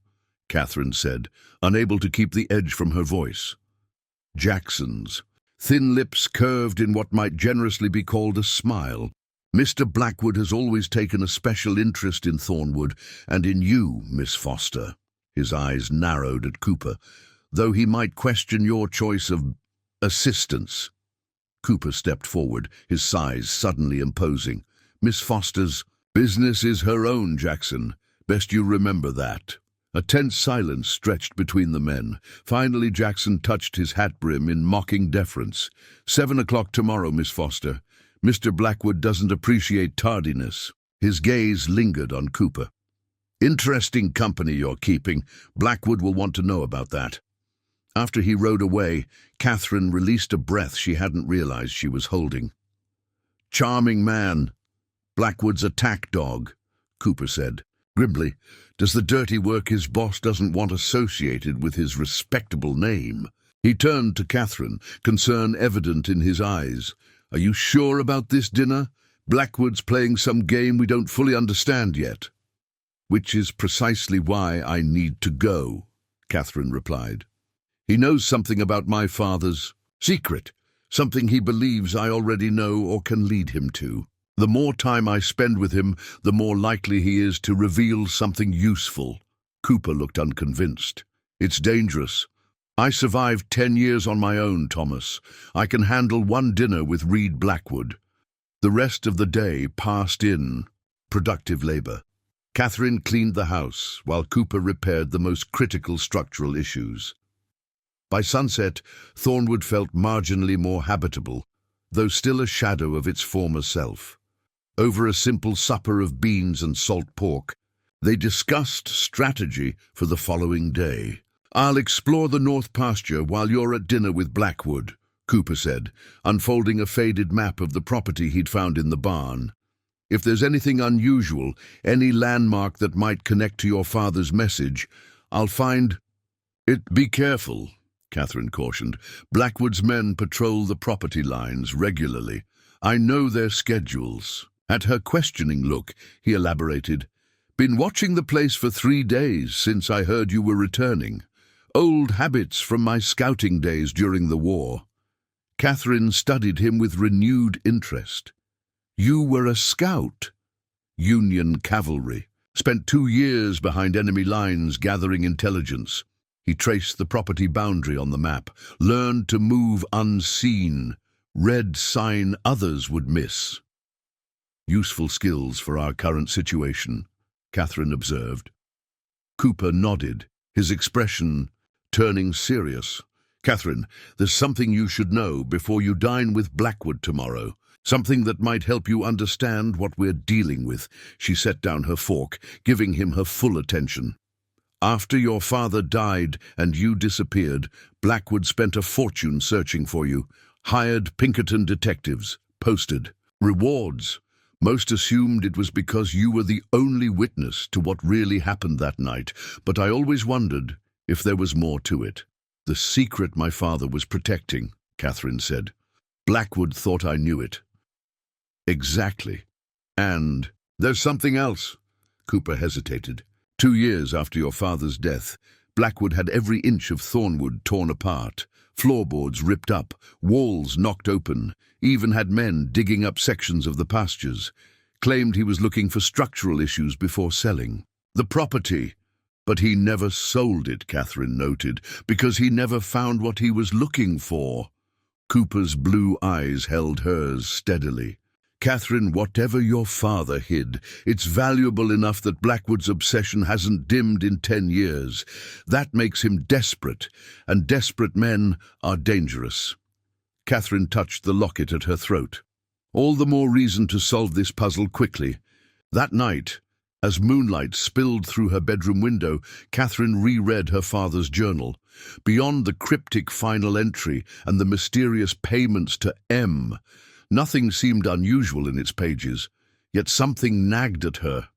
Catherine said, unable to keep the edge from her voice. Jackson's thin lips curved in what might generously be called a smile. Mr. Blackwood has always taken a special interest in Thornwood, and in you, Miss Foster. His eyes narrowed at Cooper, though he might question your choice of assistance. Cooper stepped forward, his size suddenly imposing. Miss Foster's business is her own, Jackson. Best you remember that. A tense silence stretched between the men. Finally, Jackson touched his hat brim in mocking deference. 7 o'clock tomorrow, Miss Foster. Mr. Blackwood doesn't appreciate tardiness. His gaze lingered on Cooper. Interesting company you're keeping. Blackwood will want to know about that. After he rode away, Catherine released a breath she hadn't realized she was holding. Charming man. Blackwood's attack dog, Cooper said. Grimly, does the dirty work his boss doesn't want associated with his respectable name? He turned to Catherine, concern evident in his eyes. Are you sure about this dinner? Blackwood's playing some game we don't fully understand yet. Which is precisely why I need to go, Catherine replied. He knows something about my father's secret, something he believes I already know or can lead him to. The more time I spend with him, the more likely he is to reveal something useful. Cooper looked unconvinced. It's dangerous. I survived 10 years on my own, Thomas. I can handle one dinner with Reed Blackwood. The rest of the day passed in productive labor. Catherine cleaned the house, while Cooper repaired the most critical structural issues. By sunset, Thornwood felt marginally more habitable, though still a shadow of its former self. Over a simple supper of beans and salt pork, They discussed strategy for the following day. "I'll explore the north pasture while you're at dinner with Blackwood," Cooper said, unfolding a faded map of the property he'd found in the barn. "If there's anything unusual, any landmark that might connect to your father's message, I'll find it." "Be careful," Catherine cautioned. "Blackwood's men patrol the property lines regularly. I know their schedules." At her questioning look, he elaborated, "Been watching the place for 3 days since I heard you were returning. Old habits from my scouting days during the war." Catherine studied him with renewed interest. "You were a scout?" "Union cavalry. Spent 2 years behind enemy lines gathering intelligence." He traced the property boundary on the map, learned to move unseen, read sign others would miss. "Useful skills for our current situation," Catherine observed. Cooper nodded, his expression turning serious. "Catherine, there's something you should know before you dine with Blackwood tomorrow. Something that might help you understand what we're dealing with." She set down her fork, giving him her full attention. "After your father died and you disappeared, Blackwood spent a fortune searching for you. Hired Pinkerton detectives, posted rewards. Most assumed it was because you were the only witness to what really happened that night, but I always wondered if there was more to it." "The secret my father was protecting," Catherine said. "Blackwood thought I knew it." "Exactly. And there's something else." Cooper hesitated. 2 years after your father's death, Blackwood had every inch of Thornwood torn apart, floorboards ripped up, walls knocked open, even had men digging up sections of the pastures. Claimed he was looking for structural issues before selling the property. But he never sold it, Catherine noted, because he never found what he was looking for. Cooper's blue eyes held hers steadily. "Catherine, whatever your father hid, it's valuable enough that Blackwood's obsession hasn't dimmed in 10 years. That makes him desperate, and desperate men are dangerous." Catherine touched the locket at her throat. "All the more reason to solve this puzzle quickly." That night, as moonlight spilled through her bedroom window, Catherine reread her father's journal. Beyond the cryptic final entry and the mysterious payments to M, nothing seemed unusual in its pages, yet something nagged at her,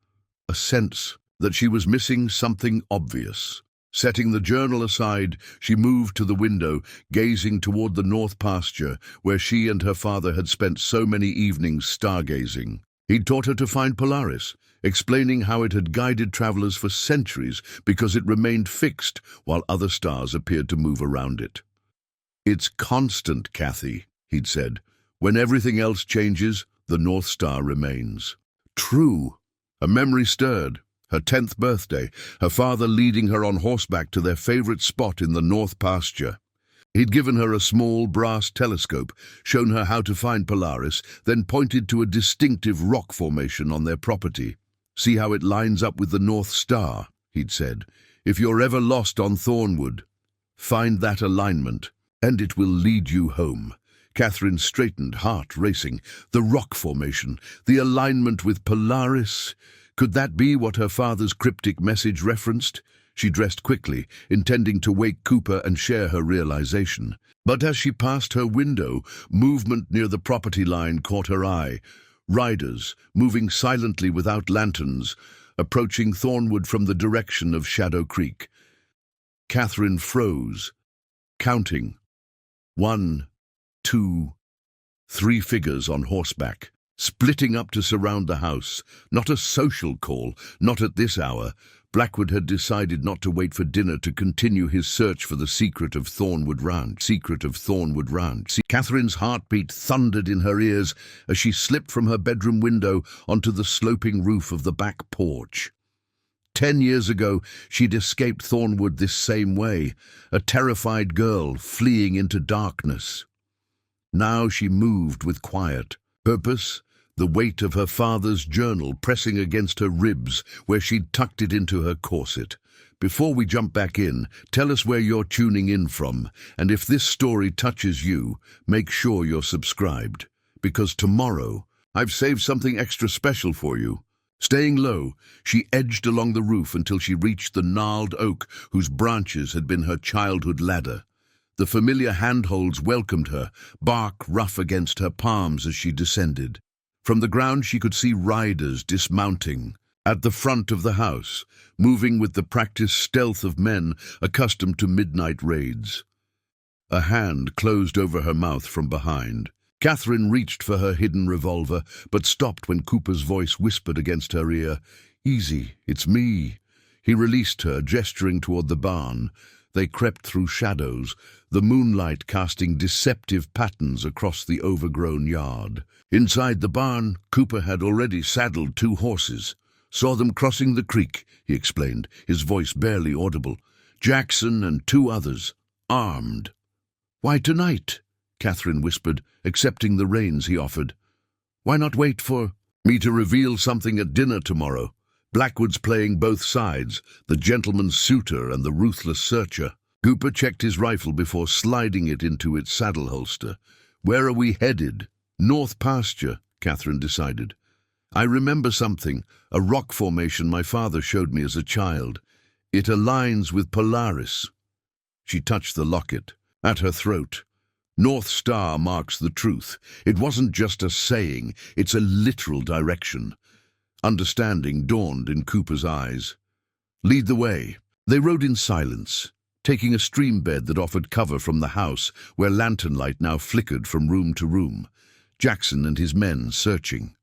a sense that she was missing something obvious. Setting the journal aside, she moved to the window, gazing toward the north pasture, where she and her father had spent so many evenings stargazing. He'd taught her to find Polaris, explaining how it had guided travelers for centuries because it remained fixed while other stars appeared to move around it. "It's constant, Kathy," he'd said. "When everything else changes, the North Star remains." True. A memory stirred. Her 10th birthday, her father leading her on horseback to their favorite spot in the north pasture. He'd given her a small brass telescope, shown her how to find Polaris, then pointed to a distinctive rock formation on their property. "See how it lines up with the North Star," he'd said. "If you're ever lost on Thornwood, find that alignment, and it will lead you home." Catherine straightened, heart racing. The rock formation, the alignment with Polaris. Could that be what her father's cryptic message referenced? She dressed quickly, intending to wake Cooper and share her realization. But as she passed her window, movement near the property line caught her eye. Riders, moving silently without lanterns, approaching Thornwood from the direction of Shadow Creek. Catherine froze, counting. 1, 2, 3 figures on horseback, splitting up to surround the house. Not a social call, not at this hour. Blackwood had decided not to wait for dinner to continue his search for the secret of Thornwood Ranch. Catherine's heartbeat thundered in her ears as she slipped from her bedroom window onto the sloping roof of the back porch. 10 years ago, she'd escaped Thornwood this same way, a terrified girl fleeing into darkness. Now she moved with quiet purpose, the weight of her father's journal pressing against her ribs where she'd tucked it into her corset. "Before we jump back in, tell us where you're tuning in from, and if this story touches you, make sure you're subscribed, because tomorrow I've saved something extra special for you. Staying low, she edged along the roof until she reached the gnarled oak whose branches had been her childhood ladder. The familiar handholds welcomed her, bark rough against her palms as she descended. From the ground she could see riders dismounting at the front of the house, moving with the practiced stealth of men accustomed to midnight raids. A hand closed over her mouth from behind. Catherine reached for her hidden revolver, but stopped when Cooper's voice whispered against her ear, "Easy, it's me." He released her, gesturing toward the barn. They crept through shadows, the moonlight casting deceptive patterns across the overgrown yard. Inside the barn, Cooper had already saddled 2 horses. "Saw them crossing the creek," he explained, his voice barely audible. "Jackson and 2 others, armed." "Why tonight?" Catherine whispered, accepting the reins he offered. "Why not wait for me to reveal something at dinner tomorrow? Blackwood's playing both sides, the gentleman's suitor and the ruthless searcher." Cooper checked his rifle before sliding it into its saddle holster. "Where are we headed?" "North pasture," Catherine decided. "I remember something, a rock formation my father showed me as a child. It aligns with Polaris." She touched the locket at her throat. "North Star marks the truth. It wasn't just a saying, it's a literal direction." Understanding dawned in Cooper's eyes. "Lead the way." They rode in silence, taking a stream bed that offered cover from the house, where lantern light now flickered from room to room. Jackson and his men searching.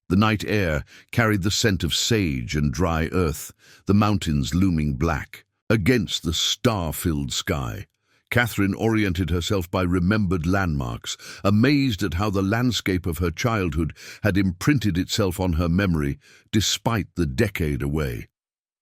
The night air carried the scent of sage and dry earth, the mountains looming black against the star-filled sky. Catherine oriented herself by remembered landmarks, amazed at how the landscape of her childhood had imprinted itself on her memory despite the decade away.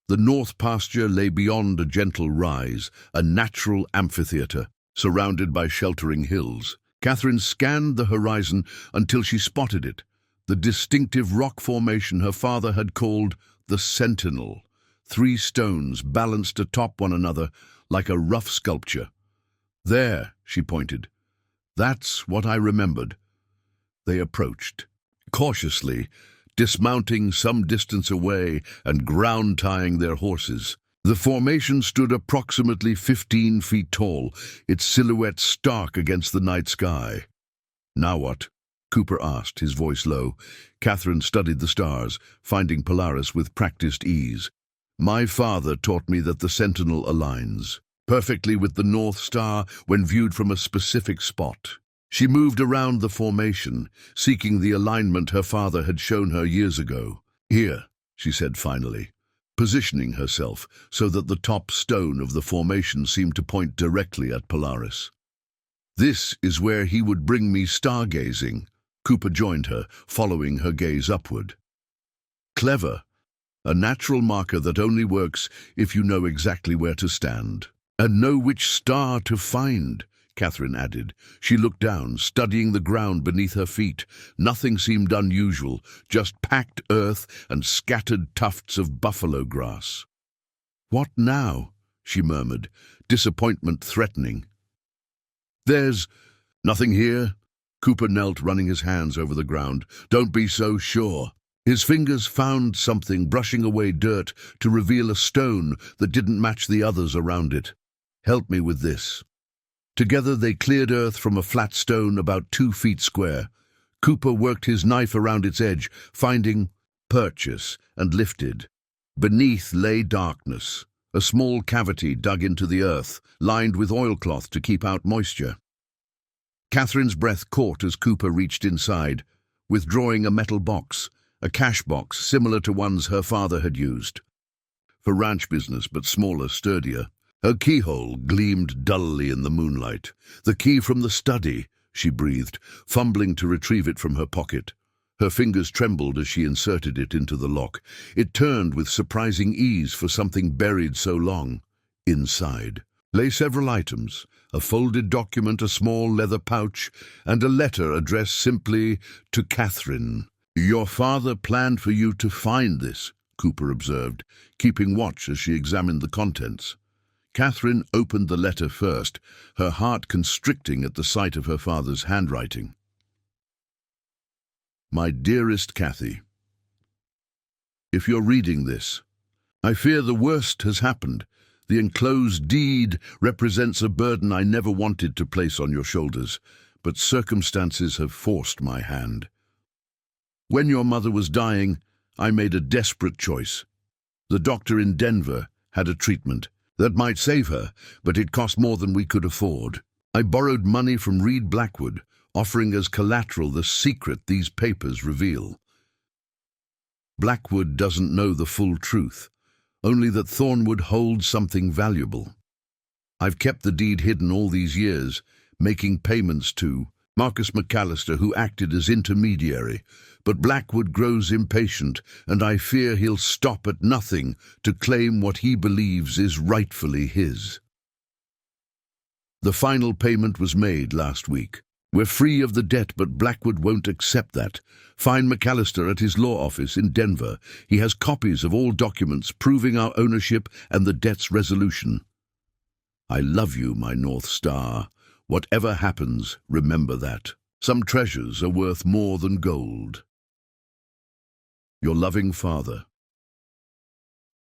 The north pasture lay beyond a gentle rise, a natural amphitheater, surrounded by sheltering hills. Catherine scanned the horizon until she spotted it, the distinctive rock formation her father had called the Sentinel, 3 stones balanced atop one another like a rough sculpture. "There," she pointed. "That's what I remembered." They approached, cautiously, dismounting some distance away and ground-tying their horses. The formation stood approximately 15 feet tall, its silhouette stark against the night sky. "Now what?" Cooper asked, his voice low. Catherine studied the stars, finding Polaris with practiced ease. "My father taught me that the Sentinel aligns perfectly with the North Star when viewed from a specific spot." She moved around the formation, seeking the alignment her father had shown her years ago. "Here," she said finally, positioning herself so that the top stone of the formation seemed to point directly at Polaris. "This is where he would bring me stargazing." Cooper joined her, following her gaze upward. "Clever. A natural marker that only works if you know exactly where to stand. And know which star to find," Catherine added. She looked down, studying the ground beneath her feet. Nothing seemed unusual, just packed earth and scattered tufts of buffalo grass. "What now?" she murmured, disappointment threatening. "There's nothing here." Cooper knelt, running his hands over the ground. "Don't be so sure." His fingers found something, brushing away dirt to reveal a stone that didn't match the others around it. "Help me with this." Together they cleared earth from a flat stone about 2 feet square. Cooper worked his knife around its edge, finding purchase, and lifted. Beneath lay darkness, a small cavity dug into the earth, lined with oilcloth to keep out moisture. Catherine's breath caught as Cooper reached inside, withdrawing a metal box, a cash box similar to ones her father had used. For ranch business, but smaller, sturdier. Her keyhole gleamed dully in the moonlight. "The key from the study," she breathed, fumbling to retrieve it from her pocket. Her fingers trembled as she inserted it into the lock. It turned with surprising ease for something buried so long. Inside lay several items, a folded document, a small leather pouch, and a letter addressed simply to Catherine. "Your father planned for you to find this," Cooper observed, keeping watch as she examined the contents. Catherine opened the letter first, her heart constricting at the sight of her father's handwriting. "My dearest Kathy, if you're reading this. I fear the worst has happened. The enclosed deed represents a burden I never wanted to place on your shoulders, but circumstances have forced my hand. When your mother was dying, I made a desperate choice. The doctor in Denver had a treatment that might save her, but it cost more than we could afford. I borrowed money from Reed Blackwood, offering as collateral the secret these papers reveal. Blackwood doesn't know the full truth, only that Thornwood holds something valuable. I've kept the deed hidden all these years, making payments to Marcus McAllister, who acted as intermediary, but Blackwood grows impatient, and I fear he'll stop at nothing to claim what he believes is rightfully his. The final payment was made last week. We're free of the debt, but Blackwood won't accept that. Find McAllister at his law office in Denver. He has copies of all documents proving our ownership and the debt's resolution. I love you, my North Star. Whatever happens, remember that. Some treasures are worth more than gold. Your loving father.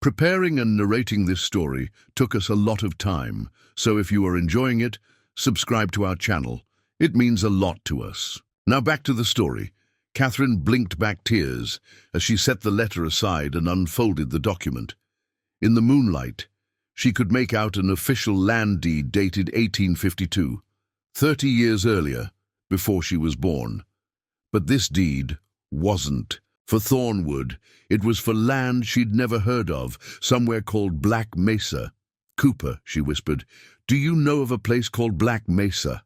Preparing and narrating this story took us a lot of time, so if you are enjoying it, subscribe to our channel. It means a lot to us. Now back to the story. Catherine blinked back tears as she set the letter aside and unfolded the document. In the moonlight, she could make out an official land deed dated 1852, 30 years earlier, before she was born. But this deed wasn't for Thornwood. It was for land she'd never heard of, somewhere called Black Mesa. "Cooper," she whispered, "do you know of a place called Black Mesa?"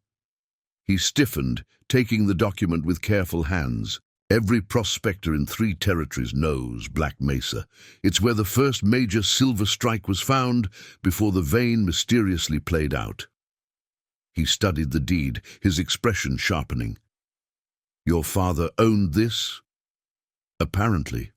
He stiffened, taking the document with careful hands. Every prospector in 3 territories knows Black Mesa. It's where the first major silver strike was found before the vein mysteriously played out. He studied the deed, his expression sharpening. "Your father owned this?" "Apparently."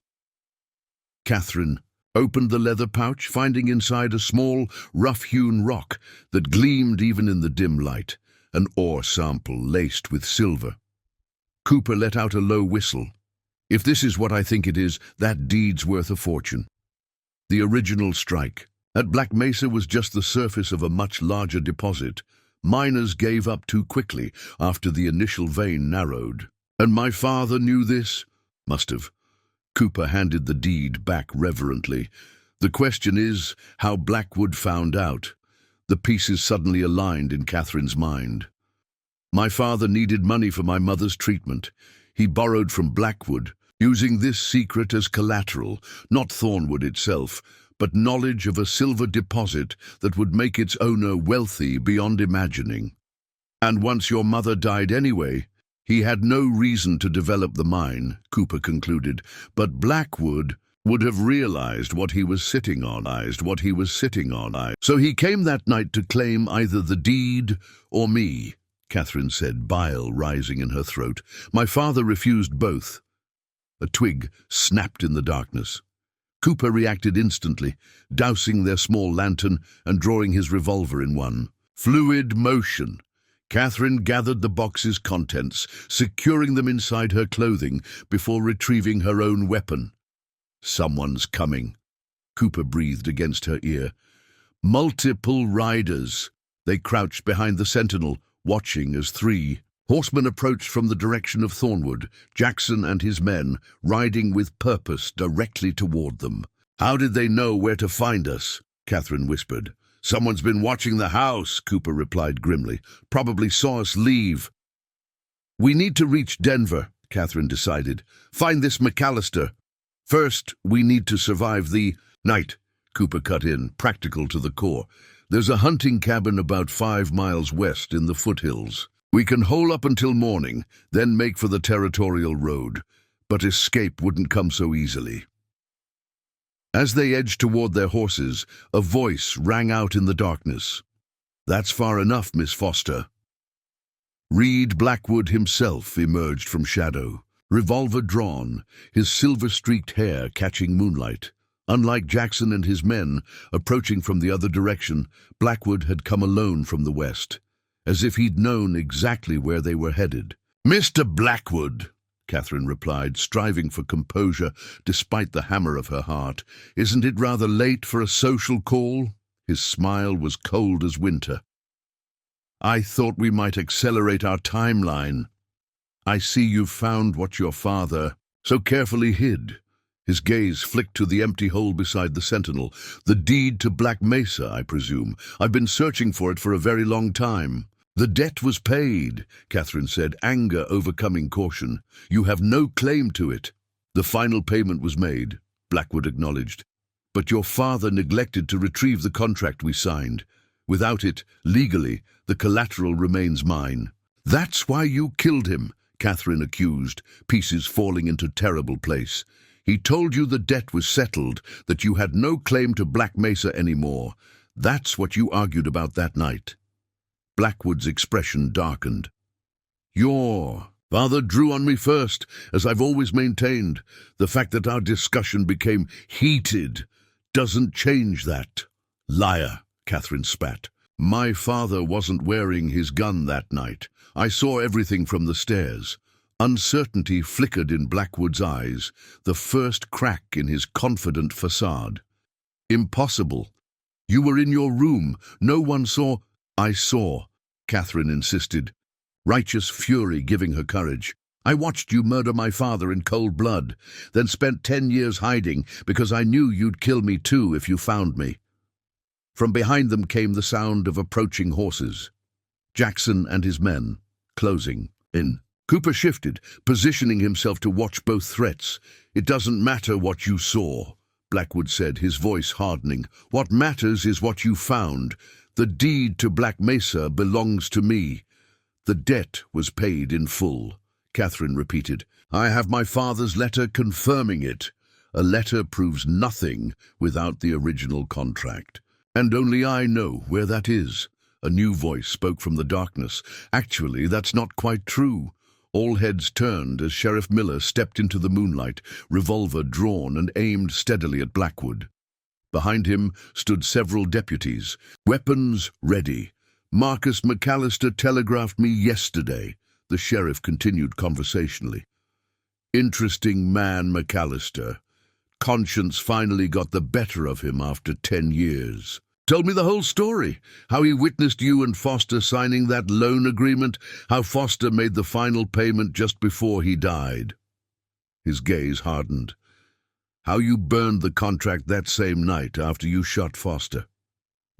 Catherine opened the leather pouch, finding inside a small, rough-hewn rock that gleamed even in the dim light, an ore sample laced with silver. Cooper let out a low whistle. "If this is what I think it is, that deed's worth a fortune." The original strike at Black Mesa was just the surface of a much larger deposit. Miners gave up too quickly after the initial vein narrowed. "And my father knew this?" "Must have." Cooper handed the deed back reverently. "The question is how Blackwood found out." The pieces suddenly aligned in Catherine's mind. "My father needed money for my mother's treatment. He borrowed from Blackwood, using this secret as collateral, not Thornwood itself, but knowledge of a silver deposit that would make its owner wealthy beyond imagining. And once your mother died anyway, he had no reason to develop the mine," Cooper concluded, "but Blackwood would have realized what he was sitting on. So he came that night to claim either the deed or me," Catherine said, bile rising in her throat. "My father refused both." A twig snapped in the darkness. Cooper reacted instantly, dousing their small lantern and drawing his revolver in one fluid motion. Catherine gathered the box's contents, securing them inside her clothing before retrieving her own weapon. "Someone's coming," Cooper breathed against her ear. "Multiple riders." They crouched behind the sentinel, watching as 3 horsemen approached from the direction of Thornwood, Jackson and his men, riding with purpose directly toward them. "How did they know where to find us?" Catherine whispered. "Someone's been watching the house," Cooper replied grimly. "Probably saw us leave." "We need to reach Denver," Catherine decided. "Find this McAllister. First, we need to survive the night," Cooper cut in, practical to the core. "There's a hunting cabin about 5 miles west in the foothills. We can hole up until morning, then make for the territorial road. But escape wouldn't come so easily." As they edged toward their horses, a voice rang out in the darkness. "That's far enough, Miss Foster." Reed Blackwood himself emerged from shadow, revolver drawn, his silver-streaked hair catching moonlight. Unlike Jackson and his men, approaching from the other direction, Blackwood had come alone from the west, as if he'd known exactly where they were headed. "Mr. Blackwood," Catherine replied, striving for composure despite the hammer of her heart. Isn't it rather late for a social call? His smile was cold as winter. I thought we might accelerate our timeline. I see you've found what your father so carefully hid. His gaze flicked to the empty hole beside the sentinel. The deed to Black Mesa, I presume. I've been searching for it for a very long time. The debt was paid, Catherine said, anger overcoming caution. You have no claim to it. The final payment was made, Blackwood acknowledged. But your father neglected to retrieve the contract we signed. Without it, legally, the collateral remains mine. That's why you killed him, Catherine accused, pieces falling into terrible place. He told you the debt was settled, that you had no claim to Black Mesa anymore. That's what you argued about that night. Blackwood's expression darkened. Your father drew on me first, as I've always maintained. The fact that our discussion became heated doesn't change that. Liar, Catherine spat. My father wasn't wearing his gun that night. I saw everything from the stairs. Uncertainty flickered in Blackwood's eyes, the first crack in his confident facade. Impossible. You were in your room. No one saw. I saw, Catherine insisted, righteous fury giving her courage. I watched you murder my father in cold blood, then spent 10 years hiding because I knew you'd kill me too if you found me. From behind them came the sound of approaching horses. Jackson and his men, closing in. Cooper shifted, positioning himself to watch both threats. It doesn't matter what you saw, Blackwood said, his voice hardening. What matters is what you found. The deed to Black Mesa belongs to me. The debt was paid in full, Catherine repeated. I have my father's letter confirming it. A letter proves nothing without the original contract. And only I know where that is. A new voice spoke from the darkness. Actually, that's not quite true. All heads turned as Sheriff Miller stepped into the moonlight, revolver drawn and aimed steadily at Blackwood. Behind him stood several deputies, weapons ready. Marcus McAllister telegraphed me yesterday, the sheriff continued conversationally. Interesting man, McAllister. Conscience finally got the better of him after 10 years. Told me the whole story, how he witnessed you and Foster signing that loan agreement, how Foster made the final payment just before he died. His gaze hardened. How you burned the contract that same night after you shot Foster.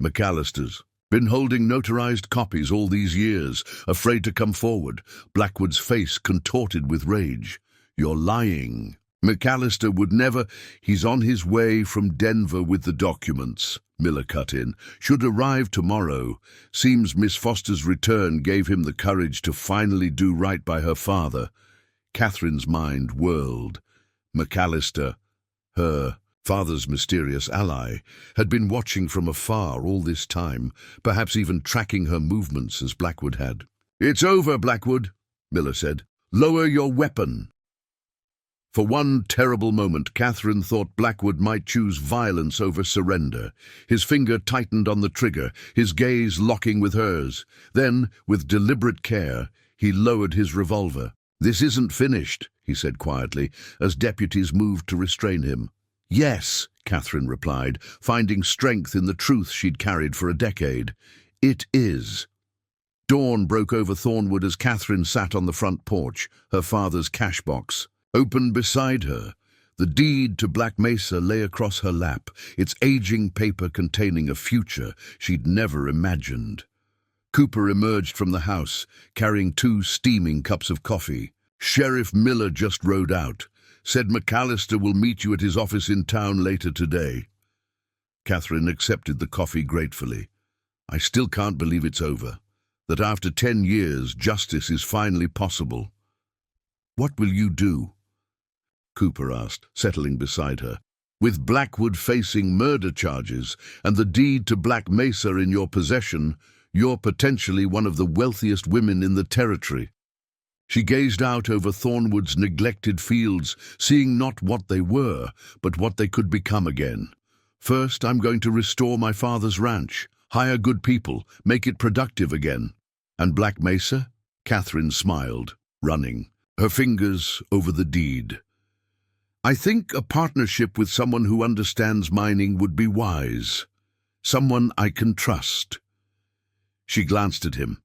McAllister's been holding notarized copies all these years, afraid to come forward. Blackwood's face contorted with rage. You're lying. McAllister would never. He's on his way from Denver with the documents, Miller cut in. Should arrive tomorrow. Seems Miss Foster's return gave him the courage to finally do right by her father. Catherine's mind whirled. McAllister, her father's mysterious ally, had been watching from afar all this time, perhaps even tracking her movements as Blackwood had. It's over, Blackwood, Miller said. Lower your weapon. For one terrible moment, Catherine thought Blackwood might choose violence over surrender. His finger tightened on the trigger, his gaze locking with hers. Then, with deliberate care, he lowered his revolver. This isn't finished, he said quietly, as deputies moved to restrain him. Yes, Catherine replied, finding strength in the truth she'd carried for a decade. It is. Dawn broke over Thornwood as Catherine sat on the front porch, her father's cash box open beside her. The deed to Black Mesa lay across her lap, its aging paper containing a future she'd never imagined. Cooper emerged from the house, carrying 2 steaming cups of coffee. Sheriff Miller just rode out. Said McAllister will meet you at his office in town later today. Catherine accepted the coffee gratefully. I still can't believe it's over. That after 10 years, justice is finally possible. What will you do? Cooper asked, settling beside her. With Blackwood facing murder charges and the deed to Black Mesa in your possession, you're potentially one of the wealthiest women in the territory. She gazed out over Thornwood's neglected fields, seeing not what they were, but what they could become again. First, I'm going to restore my father's ranch, hire good people, make it productive again. And Black Mesa? Catherine smiled, running. her fingers over the deed. I think a partnership with someone who understands mining would be wise. Someone I can trust. She glanced at him.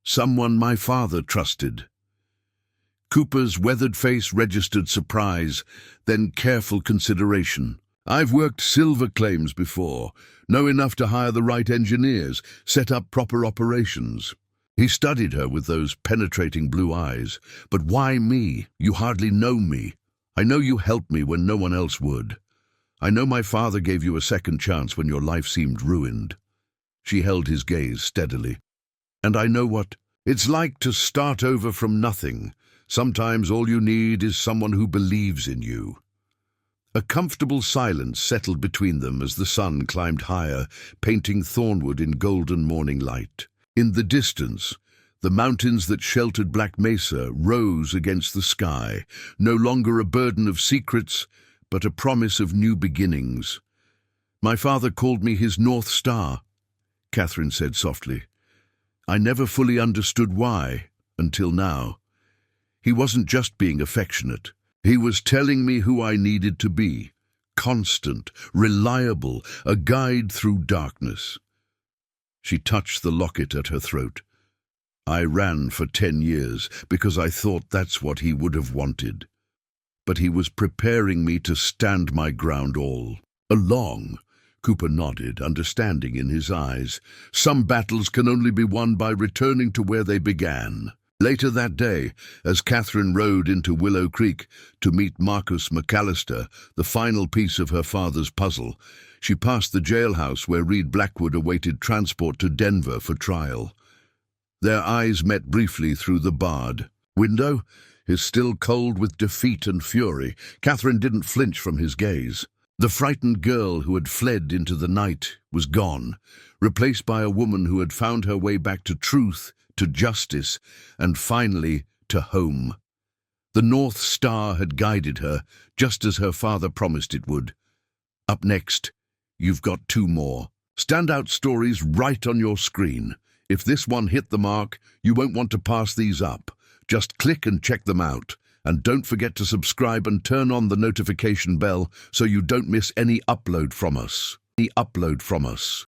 Someone my father trusted. Cooper's weathered face registered surprise, then careful consideration. I've worked silver claims before, know enough to hire the right engineers, set up proper operations. He studied her with those penetrating blue eyes. But why me? You hardly know me. I know you helped me when no one else would. I know my father gave you a second chance when your life seemed ruined. She held his gaze steadily. And I know what it's like to start over from nothing. Sometimes all you need is someone who believes in you. A comfortable silence settled between them as the sun climbed higher, painting Thornwood in golden morning light. In the distance, the mountains that sheltered Black Mesa rose against the sky, no longer a burden of secrets, but a promise of new beginnings. My father called me his North Star, Catherine said softly. I never fully understood why, until now. He wasn't just being affectionate. He was telling me who I needed to be. Constant, reliable, a guide through darkness. She touched the locket at her throat. I ran for 10 years because I thought that's what he would have wanted. But he was preparing me to stand my ground all along. Cooper nodded, understanding in his eyes. Some battles can only be won by returning to where they began. Later that day, as Catherine rode into Willow Creek to meet Marcus McAllister, the final piece of her father's puzzle, she passed the jailhouse where Reed Blackwood awaited transport to Denver for trial. Their eyes met briefly through the barred window, his still cold with defeat and fury. Catherine didn't flinch from his gaze. The frightened girl who had fled into the night was gone, replaced by a woman who had found her way back to truth, to justice, and finally to home. The North Star had guided her, just as her father promised it would. Up next, you've got 2 more. Standout stories right on your screen. If this one hit the mark, you won't want to pass these up. Just click and check them out. And don't forget to subscribe and turn on the notification bell so you don't miss any upload from us.